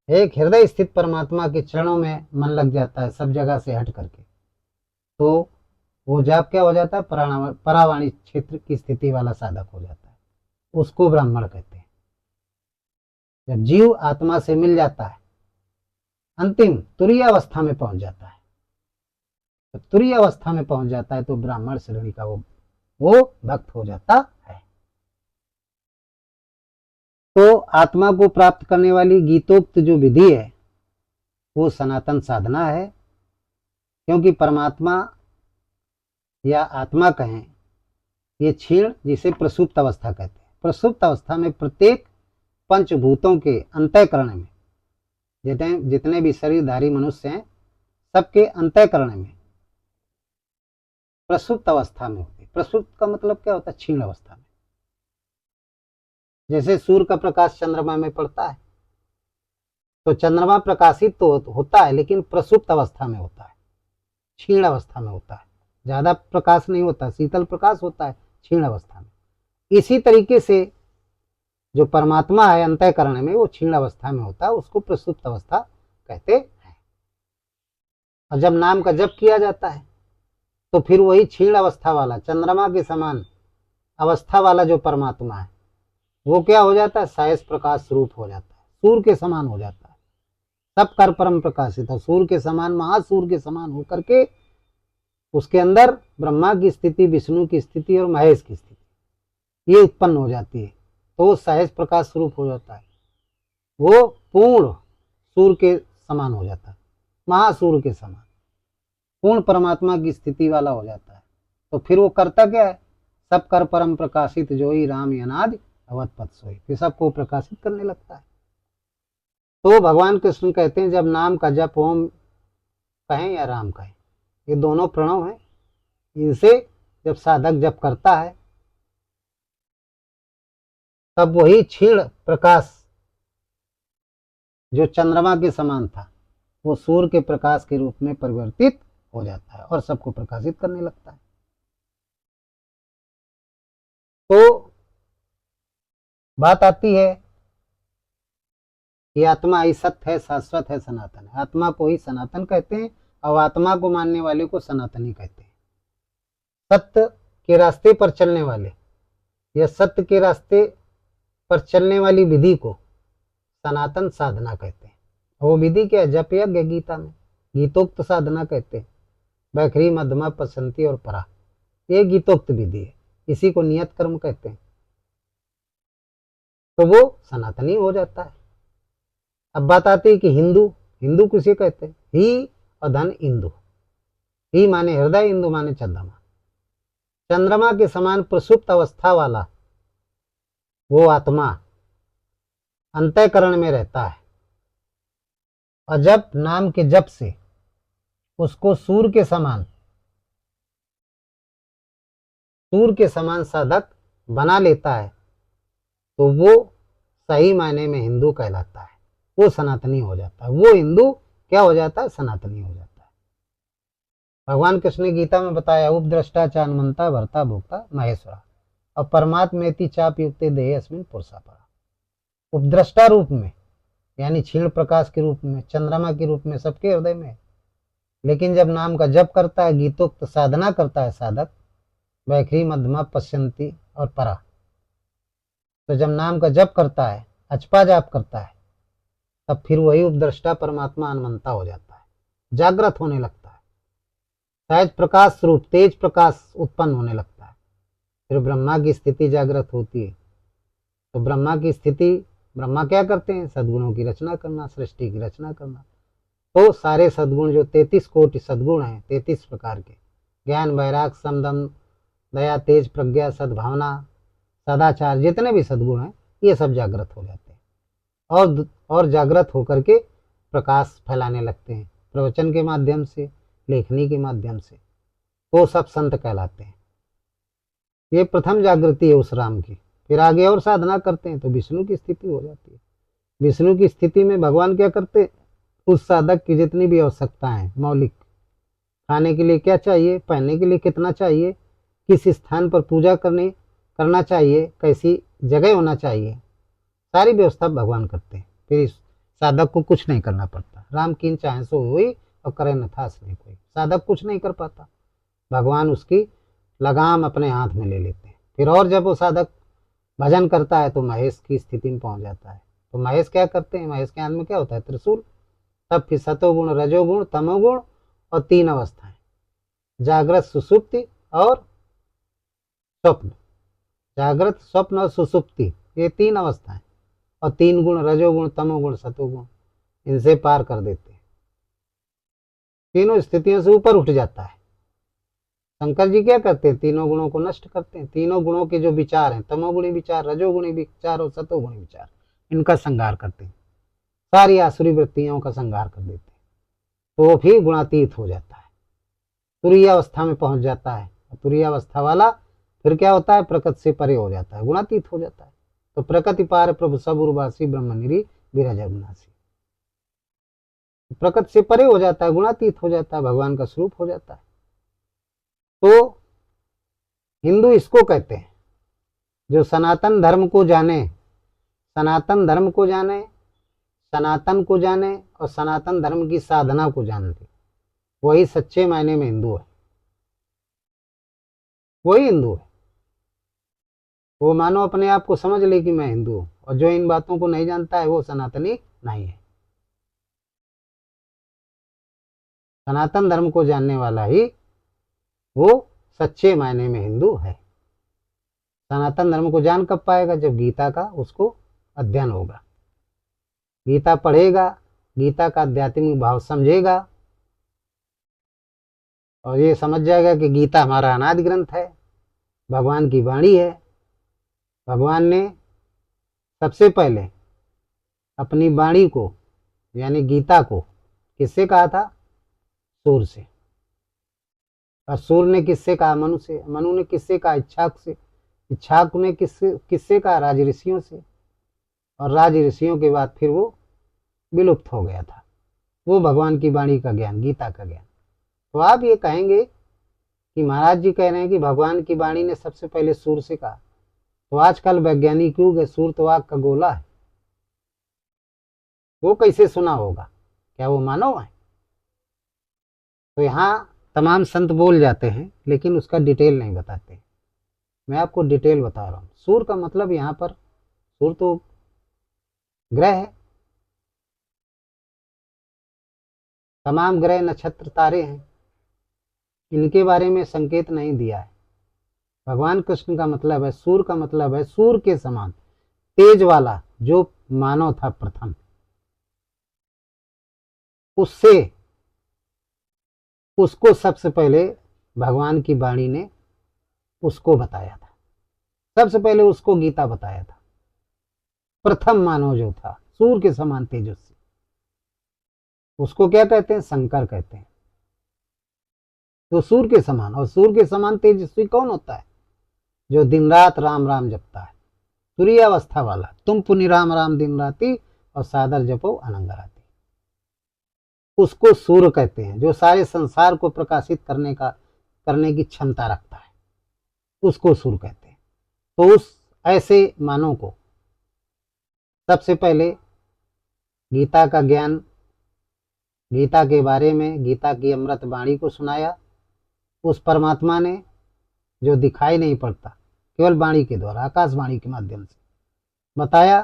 एक हृदय स्थित परमात्मा के चरणों में मन लग जाता है सब जगह से हट करके, तो वो जाप क्या हो जाता है, परावाणी क्षेत्र की स्थिति वाला साधक हो जाता है। उसको ब्राह्मण कहते हैं। जब जीव आत्मा से मिल जाता है, अंतिम तुरीय अवस्था में पहुंच जाता है, जब तुरीय अवस्था में पहुंच जाता है तो ब्राह्मण श्रेणी का वो भक्त हो जाता है। तो आत्मा को प्राप्त करने वाली गीतोक्त जो विधि है वो सनातन साधना है, क्योंकि परमात्मा या आत्मा कहें, ये क्षीण जिसे प्रसुप्त अवस्था कहते हैं। प्रसुप्त अवस्था में प्रत्येक पंचभूतों के अंतःकरण में, जितने भी शरीरधारी मनुष्य हैं, सबके अंतःकरण में प्रसुप्त अवस्था में होते। प्रसुप्त का मतलब क्या होता है, क्षीण अवस्था में। जैसे सूर्य का प्रकाश चंद्रमा में पड़ता है, तो चंद्रमा प्रकाशित तो होता है लेकिन प्रसुप्त अवस्था में होता है, क्षीण अवस्था में होता है। ज्यादा प्रकाश नहीं होता, शीतल प्रकाश होता है क्षीण अवस्था में। इसी तरीके से जो परमात्मा है अंतःकरण में, वो क्षीण अवस्था में होता है, उसको प्रसुप्त अवस्था कहते हैं। और जब नाम का जप किया जाता है तो फिर वही क्षीण अवस्था वाला, चंद्रमा के समान अवस्था वाला जो परमात्मा है, वो क्या हो जाता है, सायस प्रकाश स्वरूप हो जाता है, सूर्य के समान हो जाता है। सब कर परम प्रकाशित है, सूर्य के समान, महासूर्य के समान होकर के उसके अंदर ब्रह्मा की स्थिति, विष्णु की स्थिति और महेश की स्थिति ये उत्पन्न हो जाती है। तो वो सहज प्रकाश स्वरूप हो जाता है, वो पूर्ण सूर्य के समान हो जाता है, महासूर्य के समान पूर्ण परमात्मा की स्थिति वाला हो जाता है। तो फिर वो करता क्या है, सब कर परम प्रकाशित जोई राम अनादि अवध पथ सोई, फिर सबको प्रकाशित करने लगता है। तो भगवान कृष्ण कहते हैं, जब नाम का जप ओम कहें या राम कहें, ये दोनों प्रणव हैं, इनसे जब साधक जप करता है तब वही क्षीण प्रकाश जो चंद्रमा के समान था, वो सूर्य के प्रकाश के रूप में परिवर्तित हो जाता है और सबको प्रकाशित करने लगता है। तो बात आती है कि आत्मा ही सत्य है, शाश्वत है, सनातन है। आत्मा को ही सनातन कहते हैं और आत्मा को मानने वाले को सनातनी कहते हैं। सत्य के रास्ते पर चलने वाले या सत्य के रास्ते पर चलने वाली विधि को सनातन साधना कहते हैं। वो विधि क्या है, जप यज्ञ गीता में गीतोक्त साधना कहते हैं। बैखरी मध्यमा पसंती और परा, ये गीतोक्त विधि है, इसी को नियत कर्म कहते हैं। तो वो सनातनी हो जाता है। अब बात आती है कि हिंदू, हिंदू किसे कहते हैं, ही और धन इंदु। ही माने हृदय, इंदु माने चंद्रमा। चंद्रमा के समान प्रसुप्त अवस्था वाला वो आत्मा अंतःकरण में रहता है, और जब नाम के जप से उसको सूर्य के समान साधक बना लेता है, तो वो सही मायने में हिंदू कहलाता है, वो सनातनी हो जाता है। वो हिंदू क्या हो जाता है, सनातनी हो जाता है। भगवान कृष्ण ने गीता में बताया, उपद्रष्टा चान्मंता भरता भोक्ता महेश्वरा और परमात्मेति चाप युक्ते देहे अस्मिन पुरुषा परा। उपद्रष्टा रूप में यानी क्षीण प्रकाश के रूप में, चंद्रमा के रूप में सबके हृदय में, लेकिन जब नाम का जप करता है, गीतोक्त साधना करता है साधक, वैखरी मध्यमा पश्यंती और परा, तो जब नाम का जप करता है, अचपा जाप करता है, तब फिर वही उपद्रष्टा परमात्मा अनमंता हो जाता है, जागृत होने लगता है, सहज प्रकाश स्वरूप तेज प्रकाश उत्पन्न होने लगता है। फिर ब्रह्मा की स्थिति जागृत होती है। तो ब्रह्मा की स्थिति, ब्रह्मा क्या करते हैं, सद्गुणों की रचना करना, सृष्टि की रचना करना। तो सारे सद्गुण जो 33 कोटि सद्गुण हैं, 33 प्रकार के, ज्ञान वैराग समदम दया तेज प्रज्ञा सद्भावना सदाचार, जितने भी सद्गुण हैं ये सब जागृत हो जाते हैं और जागृत होकर के प्रकाश फैलाने लगते हैं, प्रवचन के माध्यम से, लेखनी के माध्यम से। तो सब संत कहलाते हैं। ये प्रथम जागृति है उस राम की, फिर आगे और साधना करते हैं तो विष्णु की स्थिति हो जाती है। विष्णु की स्थिति में भगवान क्या करते, उस साधक की जितनी भी आवश्यकता है मौलिक, खाने के लिए क्या चाहिए, पहनने के लिए कितना चाहिए, किस स्थान पर पूजा करना चाहिए, कैसी जगह होना चाहिए, सारी व्यवस्था भगवान करते हैं। फिर इस साधक को कुछ नहीं करना पड़ता। राम कीन चाहे सो हुई और करे न था नहीं कोई। साधक कुछ नहीं कर पाता, भगवान उसकी लगाम अपने हाथ में ले लेते हैं। फिर और जब वो साधक भजन करता है तो महेश की स्थिति में पहुंच जाता है। तो महेश क्या करते हैं, महेश के हाथ में क्या होता है, त्रिशूल। तब फिर सतोगुण, रजोगुण, तमोगुण और 3 अवस्थाएं, जागृत, सुसुप्ति और स्वप्न। जागृत, स्वप्न और सुसुप्ति, ये 3 अवस्थाएं, और 3 गुण, रजोगुण, तमोगुण, सतोगुण, इनसे पार कर देते हैं। तीनों स्थितियों से ऊपर उठ जाता है। शंकर जी क्या करते हैं, तीनों गुणों को नष्ट करते हैं। तीनों गुणों के जो विचार हैं, तमोगुणी विचार, रजोगुणी विचार और सतोगुणी विचार, इनका संहार करते हैं। सारी आसुरी वृत्तियों का संहार कर देते हैं। तो वो भी गुणातीत हो जाता है, तुरीय अवस्था में पहुंच जाता है। तुरीय अवस्था वाला फिर क्या होता है, प्रकृति से परे हो जाता है, गुणातीत हो जाता है। तो प्रकृति पार प्रभु सब उर्वासी ब्रह्मनिरी विरज अविनाशी, प्रकृति से परे हो जाता है, गुणातीत हो जाता है, भगवान का स्वरूप हो जाता है। तो हिंदू इसको कहते हैं जो सनातन धर्म को जाने, सनातन धर्म को जाने, सनातन को जाने और सनातन धर्म की साधना को जानते, वही सच्चे मायने में हिंदू है। वही हिंदू है। वो मानो अपने आप को समझ ले कि मैं हिंदू हूं, और जो इन बातों को नहीं जानता है वो सनातनी नहीं है। सनातन धर्म को जानने वाला ही वो सच्चे मायने में हिंदू है। सनातन धर्म को जान कब पाएगा, जब गीता का उसको अध्ययन होगा, गीता पढ़ेगा, गीता का आध्यात्मिक भाव समझेगा और ये समझ जाएगा कि गीता हमारा अनादि ग्रंथ है, भगवान की वाणी है। भगवान ने सबसे पहले अपनी वाणी को यानी गीता को किससे कहा था, सूर से। और सूर ने किससे कहा, मनु से। मनु ने किससे कहा, इच्छाक से। इच्छाक ने किससे कहा, राज ऋषियों से। और राज ऋषियों के बाद फिर वो विलुप्त हो गया था, वो भगवान की वाणी का ज्ञान, गीता का ज्ञान। तो आप ये कहेंगे कि महाराज जी कह रहे हैं कि भगवान की वाणी ने सबसे पहले सूर से कहा, तो आजकल वैज्ञानिक युग है, सूर तो आग का गोला है, वो कैसे सुना होगा, क्या वो मानव है। तो यहाँ तमाम संत बोल जाते हैं लेकिन उसका डिटेल नहीं बताते। मैं आपको डिटेल बता रहा हूँ। सूर का मतलब यहाँ पर, सूर तो ग्रह है, तमाम ग्रह नक्षत्र तारे हैं, इनके बारे में संकेत नहीं दिया है। भगवान कृष्ण का मतलब है, सूर का मतलब है सूर के समान तेज वाला जो मानव था प्रथम, उसको सबसे पहले भगवान की वाणी ने उसको बताया था। सबसे पहले उसको गीता बताया था। प्रथम मानव जो था सूर के समान तेजस्वी, उसको क्या कहते हैं, शंकर कहते हैं। तो सूर के समान, और सूर के समान तेजस्वी कौन होता है, जो दिन रात राम राम जपता है, तुरीय अवस्था वाला। तुम पुनि राम राम दिन राती और सादर जपो अनंग राती, उसको सूर्य कहते हैं। जो सारे संसार को प्रकाशित करने की क्षमता रखता है, उसको सूर्य कहते हैं। तो उस ऐसे मानव को सबसे पहले गीता का ज्ञान, गीता के बारे में, गीता की अमृत वाणी को सुनाया उस परमात्मा ने, जो दिखाई नहीं पड़ता, केवल वाणी के द्वारा, आकाशवाणी के माध्यम से बताया।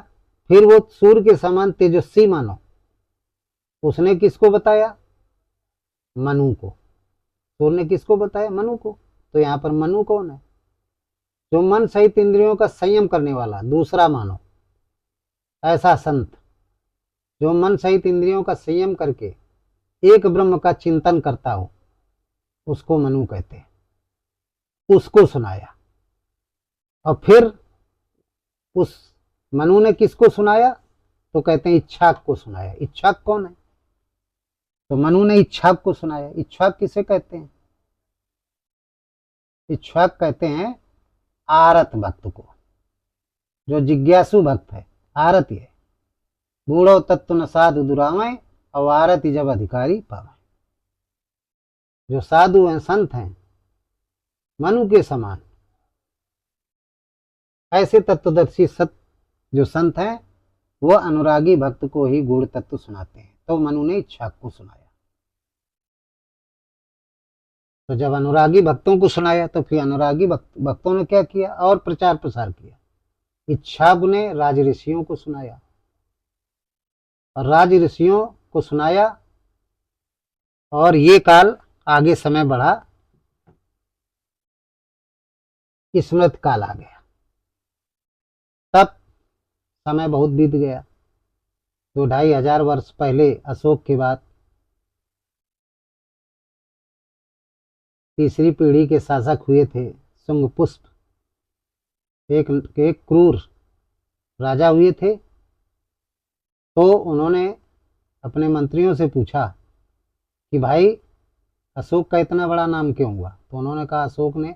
फिर वो सूर्य के समान तेजस्वी मानव, उसने किसको बताया, मनु को। सूर्य ने किसको बताया, मनु को। तो यहाँ पर मनु कौन है, जो मन सहित इंद्रियों का संयम करने वाला दूसरा मानव। ऐसा संत जो मन सहित इंद्रियों का संयम करके एक ब्रह्म का चिंतन करता हो, उसको मनु कहते हैं। उसको सुनाया। और फिर उस मनु ने किसको सुनाया, तो कहते हैं इच्छाक को सुनाया। इच्छाक कौन है, तो मनु ने इच्छाक को सुनाया। इच्छाक किसे कहते हैं, इच्छाक कहते हैं आरत भक्त को। जो जिज्ञासु भक्त है, आरती है। बूढ़ो तत्व न साधु दुरावें, और आरती जब अधिकारी पावे। जो साधु हैं, संत हैं, मनु के समान, ऐसे तत्वदर्शी सत जो संत हैं, वह अनुरागी भक्त को ही गूढ़ तत्व सुनाते हैं। तो मनु ने इच्छा को सुनाया। तो जब अनुरागी भक्तों को सुनाया तो फिर अनुरागी भक्तों ने क्या किया, और प्रचार प्रसार किया। इच्छाक ने राज ऋषियों को सुनाया, और राज ऋषियों को सुनाया, और ये काल आगे समय बढ़ा, स्मृत काल आ गया। तब समय बहुत बीत गया। 2-2.5 वर्ष पहले अशोक के बाद तीसरी पीढ़ी के शासक हुए थे शुंगपुष्प। एक क्रूर राजा हुए थे। तो उन्होंने अपने मंत्रियों से पूछा कि भाई अशोक का इतना बड़ा नाम क्यों हुआ। तो उन्होंने कहा अशोक ने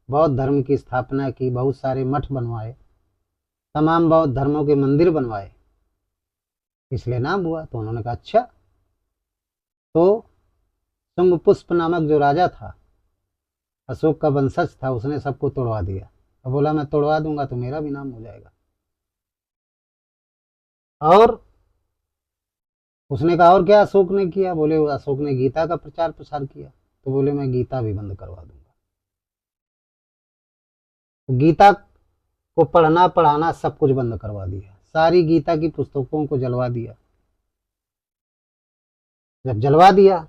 बौद्ध धर्म की स्थापना की, बहुत सारे मठ बनवाए, तमाम बौद्ध धर्मों के मंदिर बनवाए, इसलिए नाम हुआ। तो उन्होंने कहा अच्छा। तो शुंगपुष्प नामक जो राजा था, अशोक का वंशज था, उसने सबको तोड़वा दिया और बोला मैं तोड़वा दूंगा तो मेरा भी नाम हो जाएगा। और उसने कहा और क्या अशोक ने किया। बोले अशोक ने गीता का प्रचार प्रसार किया। तो बोले मैं गीता भी बंद करवा दूंगा। तो गीता को पढ़ना पढ़ाना सब कुछ बंद करवा दिया, सारी गीता की पुस्तकों को जलवा दिया। जब जलवा दिया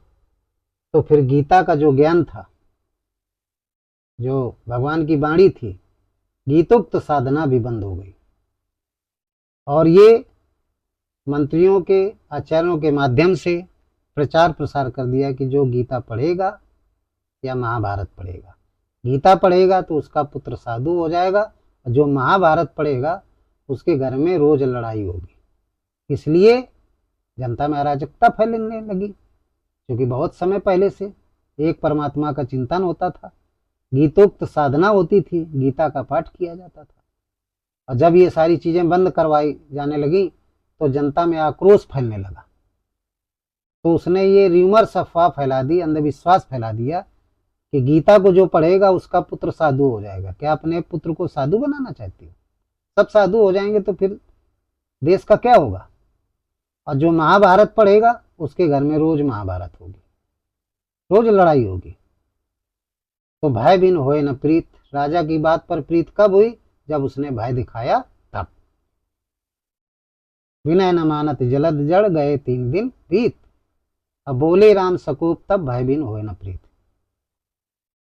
तो फिर गीता का जो ज्ञान था, जो भगवान की वाणी थी, गीतोक्त साधना भी बंद हो गई। और ये मंत्रियों के, आचार्यों के माध्यम से प्रचार प्रसार कर दिया कि जो गीता पढ़ेगा या महाभारत पढ़ेगा, गीता पढ़ेगा तो उसका पुत्र साधु हो जाएगा, और जो महाभारत पढ़ेगा उसके घर में रोज लड़ाई होगी। इसलिए जनता में अराजकता फैलने लगी, क्योंकि बहुत समय पहले से एक परमात्मा का चिंतन होता था, गीतोक्त साधना होती थी, गीता का पाठ किया जाता था। और जब ये सारी चीजें बंद करवाई जाने लगी तो जनता में आक्रोश फैलने लगा। तो उसने ये र्यूमर्स, अफवाह फैला दी, अंधविश्वास फैला दिया कि गीता को जो पढ़ेगा उसका पुत्र साधु हो जाएगा। क्या अपने पुत्र को साधु बनाना चाहती हो? सब साधु हो जाएंगे तो फिर देश का क्या होगा। और जो महाभारत पढ़ेगा उसके घर में रोज महाभारत होगी, रोज लड़ाई होगी। तो भय बिन होए न प्रीत। राजा की बात पर प्रीत कब हुई? जब उसने भय दिखाया तब। विनय न मानत जलद जड़, गए 3 दिन बीत। अब बोले राम सकूप, तब भय बिन होए न प्रीत।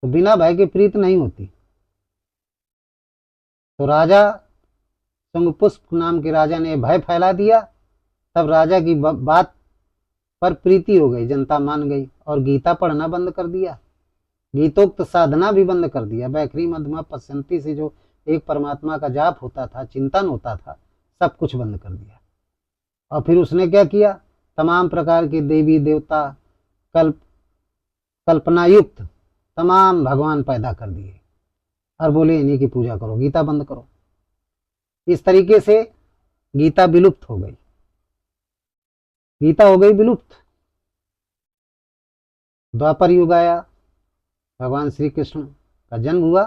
तो बिना भय के प्रीत नहीं होती। तो राजा शुंगपुष्प नाम के राजा ने भय फैला दिया, तब राजा की बात पर प्रीति हो गई, जनता मान गई और गीता पढ़ना बंद कर दिया, गीतोक्त साधना भी बंद कर दिया। वैखरी मध्यमा पश्यंती से जो एक परमात्मा का जाप होता था, चिंतन होता था, सब कुछ बंद कर दिया। और फिर उसने क्या किया, तमाम प्रकार के देवी देवता, कल्पना युक्त तमाम भगवान पैदा कर दिए और बोले इन्हीं की पूजा करो, गीता बंद करो। इस तरीके से गीता विलुप्त हो गई, गीता हो गई विलुप्त। द्वापर युग आया, भगवान श्री कृष्ण का जन्म हुआ,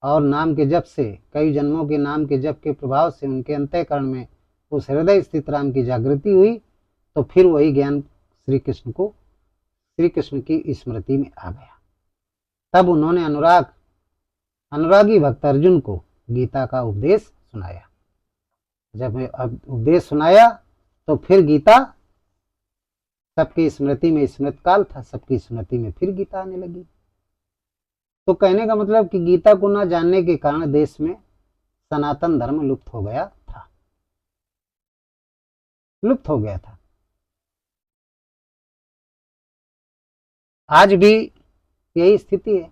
और नाम के जप से, कई जन्मों के नाम के जप के प्रभाव से उनके अंतःकरण में उस हृदय स्थित राम की जागृति हुई। तो फिर वही ज्ञान श्री कृष्ण की स्मृति में आ गया। तब उन्होंने अनुरागी भक्त अर्जुन को गीता का उपदेश सुनाया। जब उपदेश सुनाया तो फिर गीता सबकी स्मृति में, स्मृत काल था, सबकी स्मृति में फिर गीता आने लगी। तो कहने का मतलब कि गीता को न जानने के कारण देश में सनातन धर्म लुप्त हो गया था, लुप्त हो गया था। आज भी यही स्थिति है।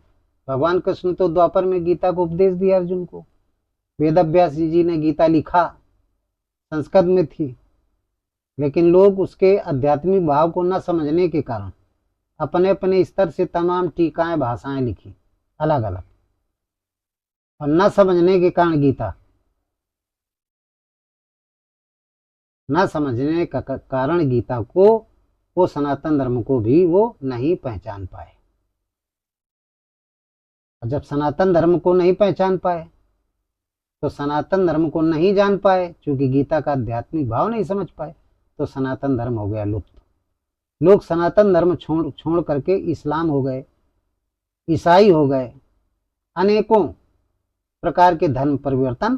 भगवान कृष्ण तो द्वापर में गीता को उपदेश दिया अर्जुन को। वेदव्यास जी ने गीता लिखा, संस्कृत में थी, लेकिन लोग उसके आध्यात्मिक भाव को न समझने के कारण अपने अपने स्तर से तमाम टीकाएं, भाषाएं लिखी अलग अलग, और न समझने के कारण गीता न समझने का कारण गीता को, वो सनातन धर्म को भी वो नहीं पहचान पाए। और जब सनातन धर्म को नहीं पहचान पाए तो सनातन धर्म को नहीं जान पाए, क्योंकि गीता का आध्यात्मिक भाव नहीं समझ पाए, तो सनातन धर्म हो गया लुप्त। लोग सनातन धर्म छोड़ छोड़ करके इस्लाम हो गए, ईसाई हो गए, अनेकों प्रकार के धर्म परिवर्तन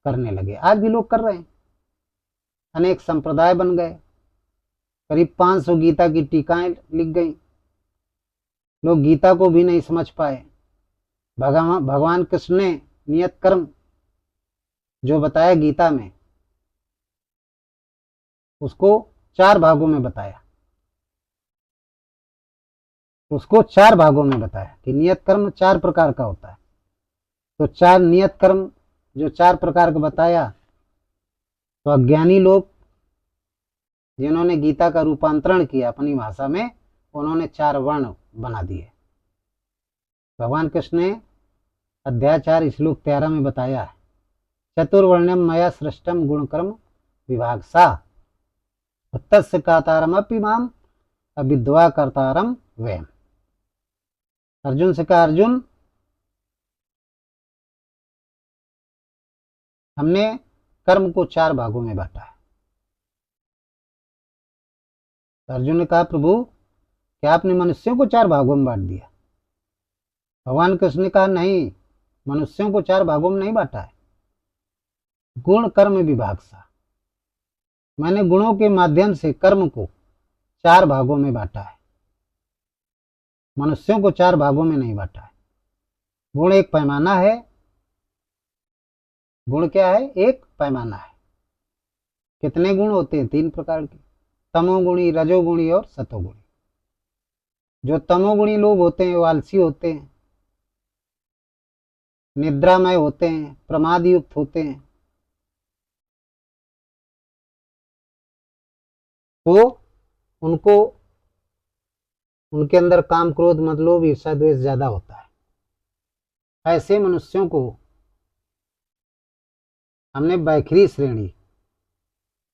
करने लगे। आज भी लोग कर रहे हैं, अनेक संप्रदाय बन गए, करीब 500 गीता की टीकाएं लिख गई। लोग गीता को भी नहीं समझ पाए। भगवान कृष्ण ने नियत कर्म जो बताया गीता में, उसको 4 भागों में बताया। उसको 4 भागों में बताया कि नियत कर्म 4 प्रकार का होता है। तो 4 नियत कर्म जो 4 प्रकार का बताया, तो अज्ञानी लोग जिन्होंने गीता का रूपांतरण किया अपनी भाषा में, उन्होंने 4 वर्ण बना दिए। भगवान कृष्ण ने अध्याय 4 श्लोक 13 में बताया है, चतुर्वर्ण्यम मया सृष्टम गुणकर्म विभागसा तस्य कातारमपि माम अविद्वा कर्तारम वयम। अर्जुन से कहा, अर्जुन हमने कर्म को 4 भागों में बांटा है। अर्जुन ने कहा, प्रभु क्या आपने मनुष्यों को 4 भागों में बांट दिया? भगवान कृष्ण ने कहा, नहीं, मनुष्यों को 4 भागों में नहीं बांटा है, गुण कर्म विभाग सा, मैंने गुणों के माध्यम से कर्म को 4 भागों में बांटा है, मनुष्यों को 4 भागों में नहीं बांटा है। गुण एक पैमाना है। गुण क्या है? एक पैमाना है। कितने गुण होते हैं? 3 प्रकार के, तमोगुणी, रजोगुणी और सतोगुणी। जो तमोगुणी लोग होते हैं वो आलसी होते हैं, निद्रामय होते हैं, प्रमाद युक्त होते हैं। तो उनको, उनके अंदर काम, क्रोध, मद, लोभ, ईर्ष्या, द्वेष ज्यादा होता है। ऐसे मनुष्यों को हमने बैखरी श्रेणी,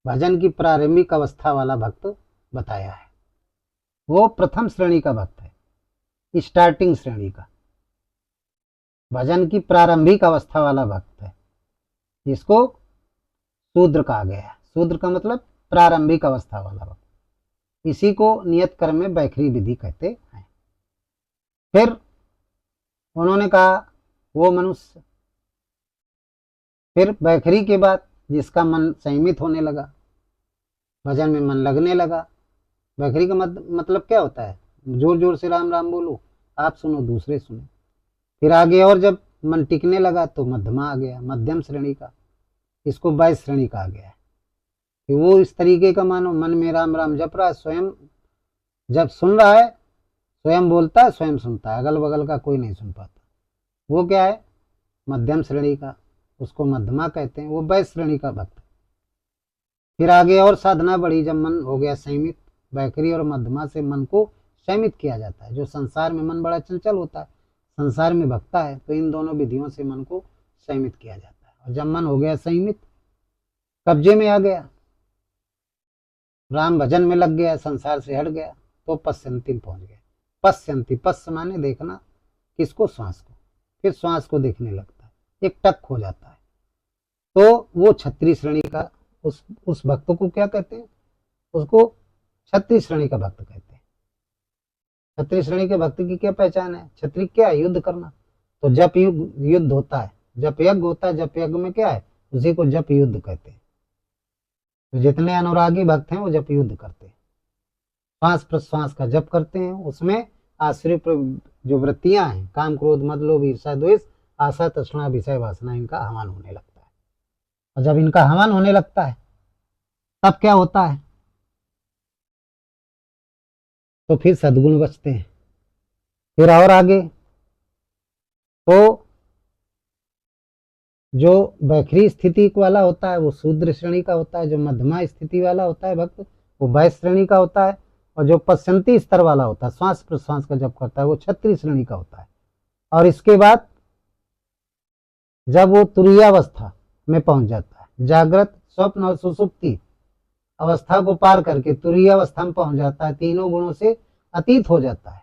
भजन की प्रारंभिक अवस्था वाला भक्त बताया है। वो प्रथम श्रेणी का भक्त है, स्टार्टिंग श्रेणी का, भजन की प्रारंभिक अवस्था वाला भक्त है, जिसको शूद्र कहा गया है। शूद्र का मतलब प्रारंभिक अवस्था वाला भक्त। इसी को नियत कर्म में बैखरी विधि कहते हैं। फिर उन्होंने कहा वो मनुष्य, फिर बैखरी के बाद जिसका मन संयमित होने लगा, भजन में मन लगने लगा। बैखरी का मतलब क्या होता है? जोर जोर से राम राम बोलो, आप सुनो, दूसरे सुनो। फिर आगे और जब मन टिकने लगा तो मध्यमा आ गया, मध्यम श्रेणी का। इसको 22 श्रेणी कहा गया है कि वो इस तरीके का मानो मन में राम राम जप रहा है, स्वयं जब सुन रहा है, स्वयं बोलता है, स्वयं सुनता है, अगल बगल का कोई नहीं सुन पाता। वो क्या है? मध्यम श्रेणी का, उसको मध्यमा कहते हैं। वो 22 श्रेणी का भक्त। फिर आगे और साधना बढ़ी, जब मन हो गया संयमित। बैखरी और मध्यमा से मन को संयमित किया जाता है। जो संसार में मन बड़ा चंचल होता है, संसार में भगता है, तो इन दोनों विधियों से मन को संयमित किया जाता है। और जब मन हो गया संयमित, कब्जे में आ गया, राम भजन में लग गया, संसार से हट गया, तो पश्यंती पहुंच गया। पश्यंती, पश्य माने देखना, किसको? श्वास को। फिर श्वास को देखने लगता है, एक टक हो जाता है। तो वो क्षत्रिय श्रेणी का, उस भक्त को क्या कहते हैं? उसको क्षत्रिय श्रेणी का भक्त कहते हैं। क्षत्रिय श्रेणी के भक्त की क्या पहचान है? क्षत्रिय क्या है? युद्ध करना। तो जप युद्ध होता है, जप यज्ञ होता है। जप यज्ञ में क्या है? उसी को जप युद्ध कहते हैं। तो जितने अनुरागी भक्त हैं वो जप युद्ध करते हैं, श्वास प्रश्वास का जप करते हैं। उसमें आश्रय जो वृत्तियां हैं, काम, क्रोध, मद, लोभ, ईर्ष्या, द्वेष, आशा, तृष्णा, विषय, वासना, इनका हवन होने लगता है। और जब इनका हवन होने लगता है तब क्या होता है? तो फिर सद्गुण बचते हैं। फिर और आगे तो जो बैखरी स्थिति वाला होता है वो शूद्र श्रेणी का होता है। जो मध्यमा स्थिति वाला होता है भक्त, वो 22 श्रेणी का होता है। और जो पश्चंती स्तर वाला होता है, श्वास प्रश्वास का जप करता है, वो क्षत्रिय श्रेणी का होता है। और इसके बाद जब वो तुरीयावस्था में पहुंच जाता है, जागृत, स्वप्न और सुसुप्ति अवस्था को पार करके तुरीय अवस्था में पहुंच जाता है, तीनों गुणों से अतीत हो जाता है,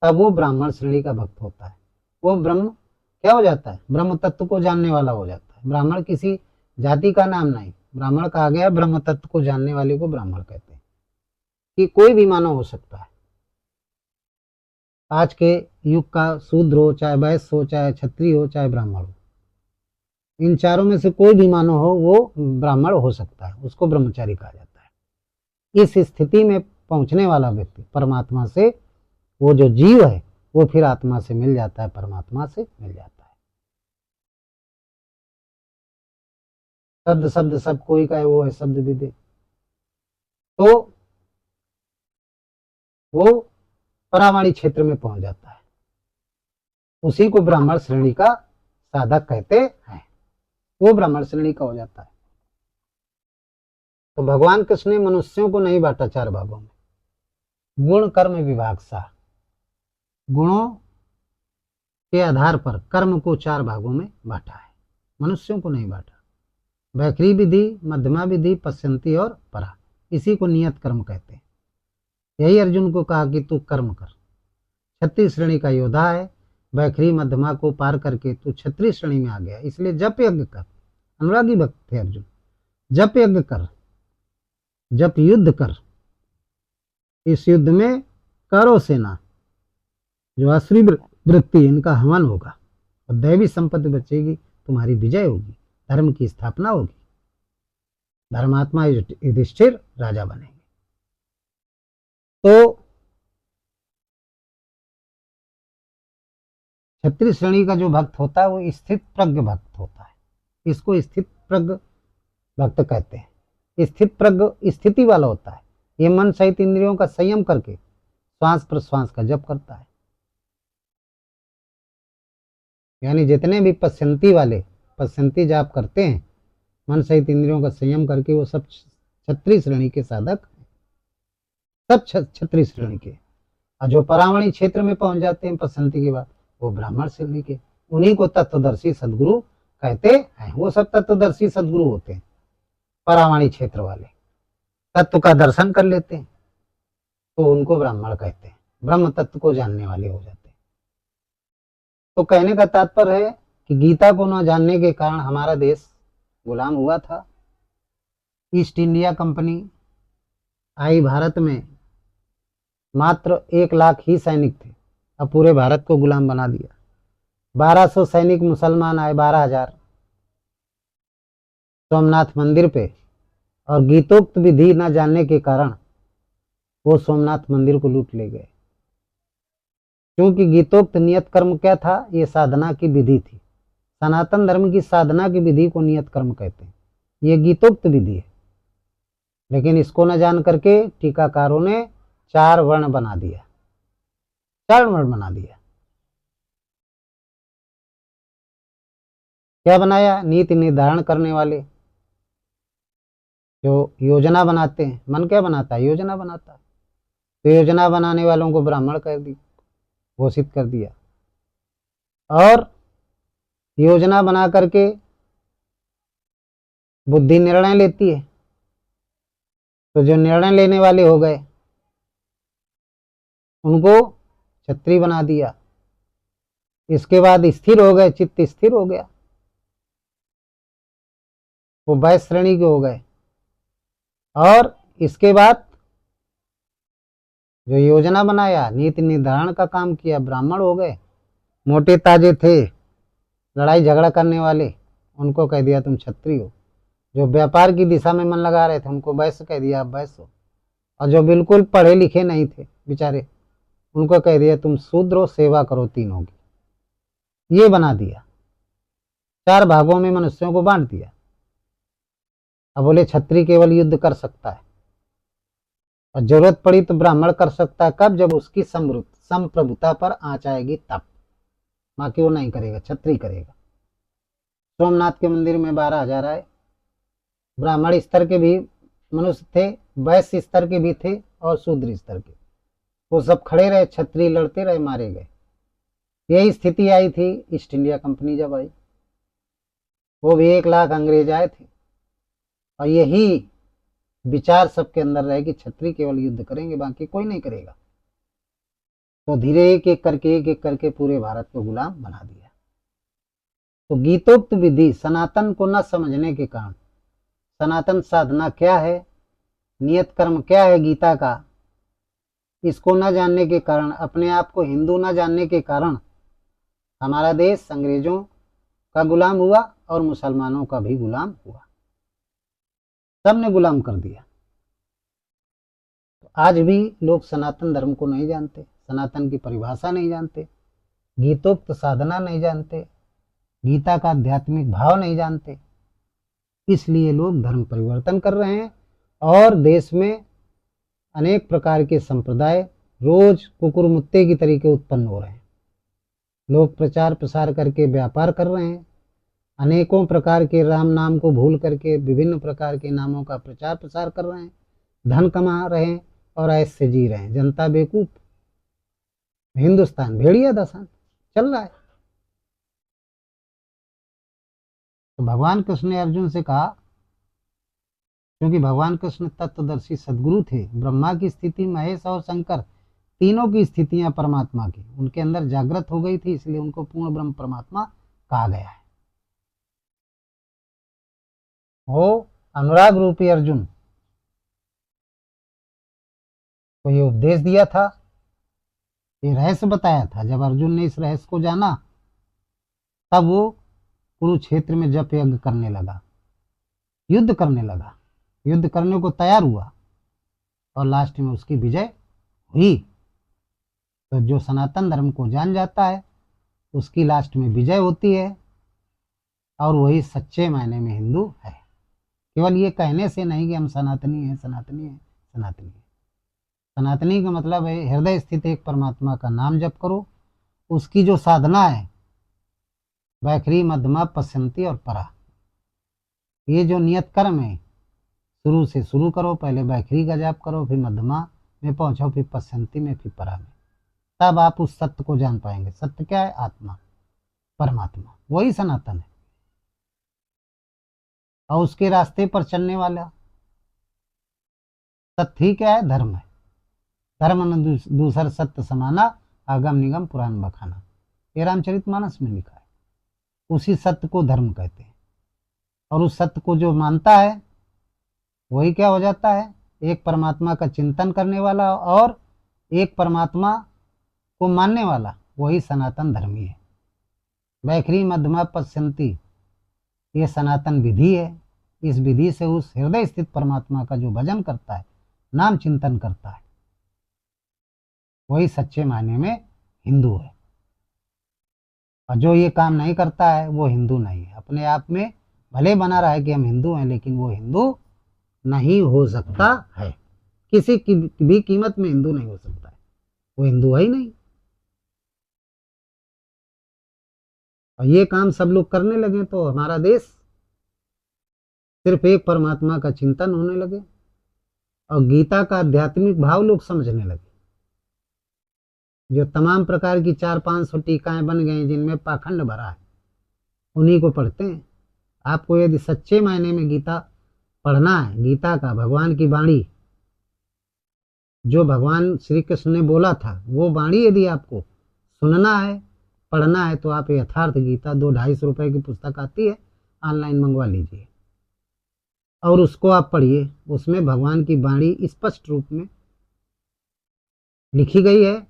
तब वो ब्राह्मण श्रेणी का भक्त होता है। वो ब्रह्म क्या हो जाता है? ब्रह्म तत्व को जानने वाला हो जाता है। ब्राह्मण किसी जाति का नाम नहीं, ब्राह्मण कहा गया ब्रह्म तत्व को जानने वाले को ब्राह्मण कहते हैं। कि कोई भी मानव हो सकता है, आज के युग का शूद्र हो, चाहे वैश्य हो, चाहे क्षत्रिय हो, चाहे ब्राह्मण हो, इन चारों में से कोई भी मानव हो वो ब्राह्मण हो सकता है, उसको ब्रह्मचारी कहा जाता है। इस स्थिति में पहुंचने वाला व्यक्ति परमात्मा से, वो जो जीव है वो फिर आत्मा से मिल जाता है, परमात्मा से मिल जाता है। शब्द शब्द सब कोई का है, वो है शब्द विदे। तो वो परावाणी क्षेत्र में पहुंच जाता है, उसी को ब्राह्मण श्रेणी का साधक कहते हैं, वो ब्राह्मण श्रेणी का हो जाता है। तो भगवान कृष्ण ने मनुष्यों को नहीं बांटा चार भागों में, गुण कर्म विभाग सा, गुणों के आधार पर कर्म को चार भागों में बांटा है, मनुष्यों को नहीं बांटा। वैखरी विधि, मध्यमा विधि, पश्यंती और परा, इसी को नियत कर्म कहते हैं। यही अर्जुन को कहा कि तू कर्म कर, क्षत्रिय श्रेणी का योद्धा है, वैखरी मध्यमा को पार करके तू क्षत्रिय श्रेणी में आ गया, इसलिए जप यज्ञ कर। अनुरागी भक्त थे अर्जुन। जप यज्ञ कर, जप युद्ध कर, इस युद्ध में करो सेना, जो असुरी वृत्ति इनका हवन होगा और दैवी संपत्ति बचेगी, तुम्हारी विजय होगी, धर्म की स्थापना होगी, धर्मात्मा युधिष्ठिर राजा बनेंगे। तो क्षत्रिय श्रेणी का जो भक्त होता है वो स्थित प्रज्ञ भक्त होता है, इसको स्थित प्रज्ञ भक्त कहते हैं। स्थित प्रज्ञ स्थिति वाला होता है, ये मन सहित इंद्रियों का संयम करके श्वास प्रश्वास का जप करता है। यानी जितने भी पश्यंती वाले पश्यंती जाप करते हैं मन सहित इंद्रियों का संयम करके, वो सब क्षत्रिय श्रेणी के साधक, सब क्षत्रिय श्रेणी के। और जो परावणी क्षेत्र में पहुंच जाते हैं पश्यंती के बाद, वो ब्राह्मण श्रेणी के, उन्हीं को तत्वदर्शी सदगुरु कहते हैं। वो सब तत्वदर्शी सदगुरु होते हैं, परावणी क्षेत्र वाले तत्व का दर्शन कर लेते हैं, तो उनको ब्राह्मण कहते हैं, ब्रह्म तत्व को जानने वाले हो जाते हैं। तो कहने का तात्पर्य है कि गीता को न जानने के कारण हमारा देश गुलाम हुआ था। ईस्ट इंडिया कंपनी आई भारत में, मात्र 1 लाख ही सैनिक थे, अब पूरे भारत को गुलाम बना दिया। 1200 सैनिक मुसलमान आए, 12,000 सोमनाथ मंदिर पे, और गीतोक्त विधि न जानने के कारण वो सोमनाथ मंदिर को लूट ले गए। क्योंकि गीतोक्त नियत कर्म क्या था? ये साधना की विधि थी। सनातन धर्म की साधना की विधि को नियत कर्म कहते हैं, ये गीतोक्त विधि है। लेकिन इसको न जान करके टीकाकारों ने 4 वर्ण बना दिया, 4 वर्ण बना दिया। क्या बनाया? नीति निर्धारण करने वाले जो योजना बनाते हैं, मन क्या बनाता है? योजना बनाता है। तो योजना बनाने वालों को ब्राह्मण कर दी, घोषित कर दिया। और योजना बना करके बुद्धि निर्णय लेती है, तो जो निर्णय लेने वाले हो गए उनको क्षत्रिय बना दिया। इसके बाद स्थिर हो गए, चित्त स्थिर हो गया, वो वैश्य श्रेणी के हो गए। और इसके बाद जो योजना बनाया, नीति निर्धारण का काम किया, ब्राह्मण हो गए। मोटे ताजे थे, लड़ाई झगड़ा करने वाले, उनको कह दिया तुम क्षत्रिय हो। जो व्यापार की दिशा में मन लगा रहे थे उनको वैश्य कह दिया, आप वैश्य हो। और जो बिल्कुल पढ़े लिखे नहीं थे बेचारे, उनको कह दिया तुम शूद्र हो, सेवा करो, 3 होगी। ये बना दिया, 4 भागों में मनुष्यों को बांट दिया। अब बोले क्षत्रिय केवल युद्ध कर सकता है, और जरूरत पड़ी तो ब्राह्मण कर सकता है। कब? जब उसकी संप्रभुता पर आंच आएगी तब। बाकी वो नहीं करेगा, क्षत्रिय करेगा। सोमनाथ के मंदिर में 12,000 आए, ब्राह्मण स्तर के भी मनुष्य थे, वैश्य स्तर के भी थे, और शूद्र स्तर के। वो सब खड़े रहे, क्षत्रिय लड़ते रहे, मारे गए। यही स्थिति आई थी ईस्ट इंडिया कंपनी जब आई, वो भी 1 लाख अंग्रेज आए थे। और यही विचार सबके अंदर रहे कि क्षत्रिय केवल युद्ध करेंगे, बाकी कोई नहीं करेगा। तो धीरे एक एक करके पूरे भारत को गुलाम बना दिया। तो गीतोक्त विधि सनातन को न समझने के कारण, सनातन साधना क्या है, नियत कर्म क्या है गीता का, इसको न जानने के कारण, अपने आप को हिंदू न जानने के कारण हमारा देश अंग्रेजों का गुलाम हुआ और मुसलमानों का भी गुलाम हुआ, सबने गुलाम कर दिया। तो आज भी लोग सनातन धर्म को नहीं जानते, सनातन की परिभाषा नहीं जानते, गीतोक्त साधना नहीं जानते, गीता का आध्यात्मिक भाव नहीं जानते। इसलिए लोग धर्म परिवर्तन कर रहे हैं और देश में अनेक प्रकार के संप्रदाय रोज कुकुरमुत्ते की तरीके उत्पन्न हो रहे हैं। लोग प्रचार प्रसार करके व्यापार कर रहे हैं, अनेकों प्रकार के राम नाम को भूल करके विभिन्न प्रकार के नामों का प्रचार प्रसार कर रहे हैं, धन कमा रहे हैं और ऐसे जी रहे हैं। जनता बेवकूफ, हिंदुस्तान भेड़िया दशा चल रहा है। तो भगवान कृष्ण ने अर्जुन से कहा, क्योंकि भगवान कृष्ण तत्वदर्शी सदगुरु थे, ब्रह्मा की स्थिति, महेश और शंकर तीनों की स्थितियां परमात्मा की उनके अंदर जागृत हो गई थी, इसलिए उनको पूर्ण ब्रह्म परमात्मा कहा गया है। वो अनुराग रूपी अर्जुन को ये उपदेश दिया था, ये रहस्य बताया था। जब अर्जुन ने इस रहस्य को जाना तब वो कुरुक्षेत्र में जप यज्ञ करने लगा, युद्ध करने लगा, युद्ध करने को तैयार हुआ और लास्ट में उसकी विजय हुई। तो जो सनातन धर्म को जान जाता है उसकी लास्ट में विजय होती है और वही सच्चे मायने में हिंदू है। केवल ये कहने से नहीं कि हम सनातनी हैं, सनातनी हैं, सनातनी हैं। सनातनी का मतलब है हृदय स्थित एक परमात्मा का नाम जप करो, उसकी जो साधना है वैखरी मध्यमा पश्यंती और परा, ये जो नियत कर्म है शुरू से शुरू करो, पहले वैखरी का जाप करो, फिर मध्यमा में पहुंचो, फिर पश्यंती में, फिर परा में, तब आप उस सत्य को जान पाएंगे। सत्य क्या है? आत्मा, परमात्मा, वही सनातन है। और उसके रास्ते पर चलने वाला सत्य ही क्या है? धर्म है। धर्म न दूसर सत्य समाना, आगम निगम पुराण बखाना, ये रामचरितमानस में लिखा है। उसी सत्य को धर्म कहते हैं। और उस सत्य को जो मानता है वही क्या हो जाता है? एक परमात्मा का चिंतन करने वाला और एक परमात्मा को मानने वाला, वही सनातन धर्मी है। वैखरी मध्यमा पश्यंती, ये सनातन विधि है। इस विधि से उस हृदय स्थित परमात्मा का जो भजन करता है, नाम चिंतन करता है, वही सच्चे मायने में हिंदू है। और जो ये काम नहीं करता है वो हिंदू नहीं है। अपने आप में भले बना रहा है कि हम हिंदू हैं, लेकिन वो हिंदू नहीं हो सकता है। किसी की भी कीमत में हिंदू नहीं हो सकता है, वो हिंदू है ही नहीं। और ये काम सब लोग करने लगे तो हमारा देश सिर्फ एक परमात्मा का चिंतन होने लगे और गीता का आध्यात्मिक भाव लोग समझने लगे। जो तमाम प्रकार की 400-500 टीकाएं बन गई जिनमें पाखंड भरा है, उन्हीं को पढ़ते हैं। आपको यदि सच्चे मायने में गीता पढ़ना है, गीता का, भगवान की वाणी, जो भगवान श्री कृष्ण ने बोला था वो वाणी यदि आपको सुनना है, पढ़ना है, तो आप यथार्थ गीता 200-250 रुपए की पुस्तक आती है, ऑनलाइन मंगवा लीजिए और उसको आप पढ़िए। उसमें भगवान की वाणी स्पष्ट रूप में लिखी गई है,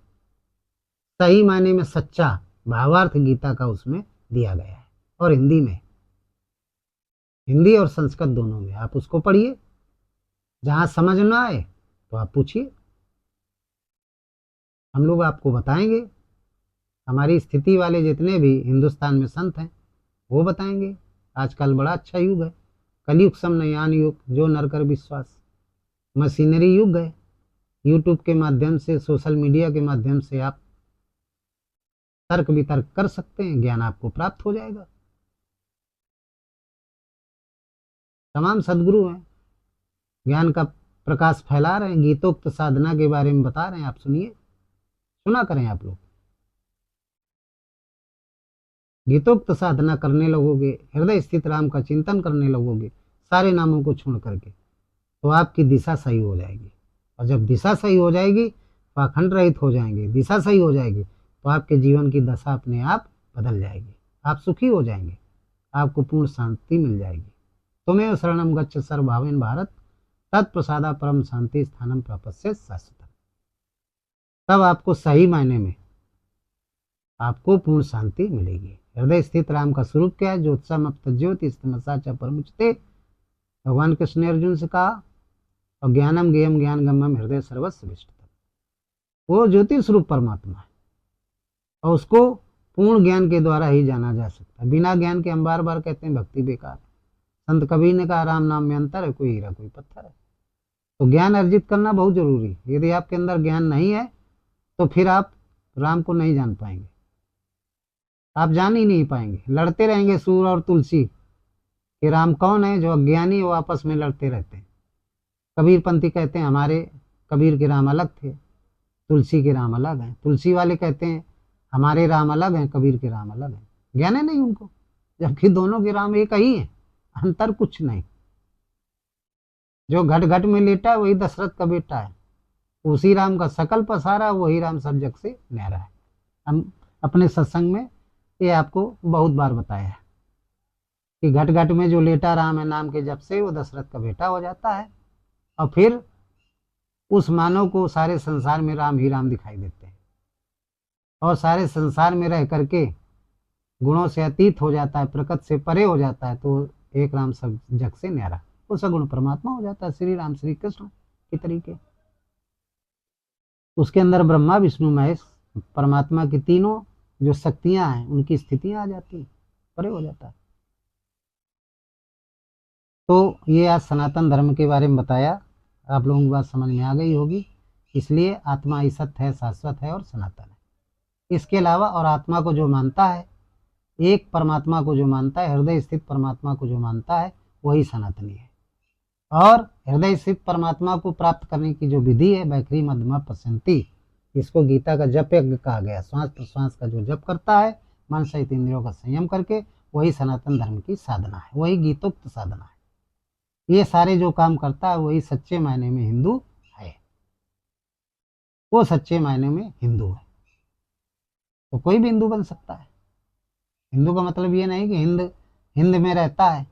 सही मायने में सच्चा भावार्थ गीता का उसमें दिया गया है, और हिंदी में, हिंदी और संस्कृत दोनों में। आप उसको पढ़िए, जहां समझ ना आए तो आप पूछिए, हम लोग आपको बताएंगे। हमारी स्थिति वाले जितने भी हिंदुस्तान में संत हैं वो बताएंगे। आजकल बड़ा अच्छा युग है, कलयुग सम नयान युग, जो नर कर विश्वास, मशीनरी युग है। यूट्यूब के माध्यम से, सोशल मीडिया के माध्यम से आप तर्क वितर्क कर सकते हैं, ज्ञान आपको प्राप्त हो जाएगा। तमाम सदगुरु हैं, ज्ञान का प्रकाश फैला रहे हैं, गीतोक्त साधना के बारे में बता रहे हैं। आप सुनिए, सुना करें। आप लोग गीतोक्त साधना करने लगोगे, हृदय स्थित राम का चिंतन करने लगोगे, सारे नामों को छोड़ करके, तो आपकी दिशा सही हो जाएगी। और जब दिशा सही हो जाएगी, पाखंड रहित हो जाएंगे, दिशा सही हो जाएगी, तो आपके जीवन की दशा अपने आप बदल जाएगी, आप सुखी हो जाएंगे, आपको पूर्ण शांति मिल जाएगी। तुम्हें शरणम गच्छ सर्वभावेन भारत, तत्प्रसादा परम शांति स्थानम प्राप्स्य शाश्वतम। तब आपको सही मायने में आपको पूर्ण शांति मिलेगी। हृदय स्थित राम का स्वरूप क्या है? ज्योत्सम ज्योति स्तमसा च परमुच्यते। भगवान कृष्ण ने अर्जुन से कहा, और ज्ञानम ज्ञेयम ज्ञान गम्यम हृदय सर्वस्व विष्टतम। वो ज्योति स्वरूप परमात्मा है और उसको पूर्ण ज्ञान के द्वारा ही जाना जा सकता है। बिना ज्ञान के हम बार बार कहते हैं भक्ति बेकार है। संत कबीर ने कहा, राम नाम में अंतर है, कोई हीरा कोई पत्थर है। तो ज्ञान अर्जित करना बहुत जरूरी है। यदि आपके अंदर ज्ञान नहीं है तो फिर आप राम को नहीं जान पाएंगे, आप जान ही नहीं पाएंगे। लड़ते रहेंगे सूर और तुलसी कि राम कौन है। जो अज्ञानी वो आपस में लड़ते रहते हैं। कबीर पंथी कहते हैं हमारे कबीर के राम अलग थे, तुलसी के राम अलग हैं। तुलसी वाले कहते हैं हमारे राम अलग हैं, कबीर के राम अलग हैं। ज्ञान है नहीं उनको, जबकि दोनों के राम एक ही है, अंतर कुछ नहीं। जो घट घट में लेटा है वही दशरथ का बेटा है, उसी राम का सकल पसारा, वही राम सब जग से न्यारा है। हम अपने सत्संग में ये आपको बहुत बार बताया है कि घट घट में जो लेटा राम है नाम के जब से वो दशरथ का बेटा हो जाता है। और फिर उस मानव को सारे संसार में राम ही राम दिखाई देते हैं और सारे संसार में रह करके गुणों से अतीत हो जाता है, प्रकृति से परे हो जाता है, तो एक राम सब जग से न्यारा, वो सगुण परमात्मा हो जाता है, श्री राम श्री कृष्ण के तरीके। उसके अंदर ब्रह्मा विष्णु महेश परमात्मा की तीनों जो शक्तियां हैं उनकी स्थितियां आ जाती हैं, परे हो जाता है। तो ये आज सनातन धर्म के बारे में बताया, आप लोगों की बात समझ में आ गई होगी। इसलिए आत्मा ही सत्य है, शाश्वत है और सनातन है। इसके अलावा और आत्मा को जो मानता है, एक परमात्मा को जो मानता है, हृदय स्थित परमात्मा को जो मानता है, वही सनातनी है। और हृदय स्थित परमात्मा को प्राप्त करने की जो विधि है, वैखरी मध्यमा पश्यंती, इसको गीता का जप यज्ञ कहा गया। श्वास प्रश्वास का जो जप करता है मन सहित इंद्रियों का संयम करके, वही सनातन धर्म की साधना है, वही गीतोक्त साधना है। ये सारे जो काम करता है वही सच्चे मायने में हिंदू है, वो सच्चे मायने में हिंदू है। तो कोई भी हिंदू बन सकता है। हिंदू का मतलब ये नहीं कि हिंद में रहता है,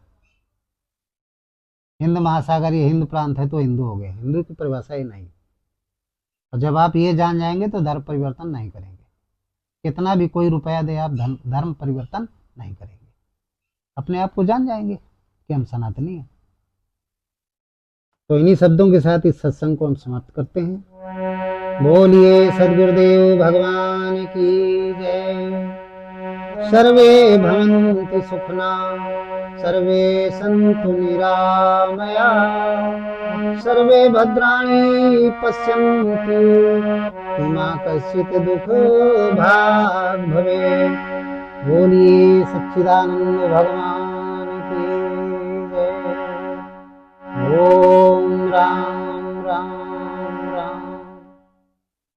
हिंद महासागर ये हिंद प्रांत है तो हिंदू हो गए। हिंदू की परिभाषा ही नहीं। और जब आप ये जान जाएंगे तो धर्म परिवर्तन नहीं करेंगे। कितना भी कोई रुपया दे आप धर्म परिवर्तन नहीं करेंगे। अपने आप को जान जाएंगे कि हम सनातनी हैं। तो इन्हीं शब्दों के साथ इस सत्संग को हम समाप्त करते हैं। बोलिए सद्गुरुदेव भगवान की जय। सर्वे भवन्तु सुखना, सर्वे सन्तु निरामया, सर्वे भद्राणि पश्यन्तु मा कश्चित् दुःख भाग् भवेत्। बोलिए सच्चिदानंद भगवान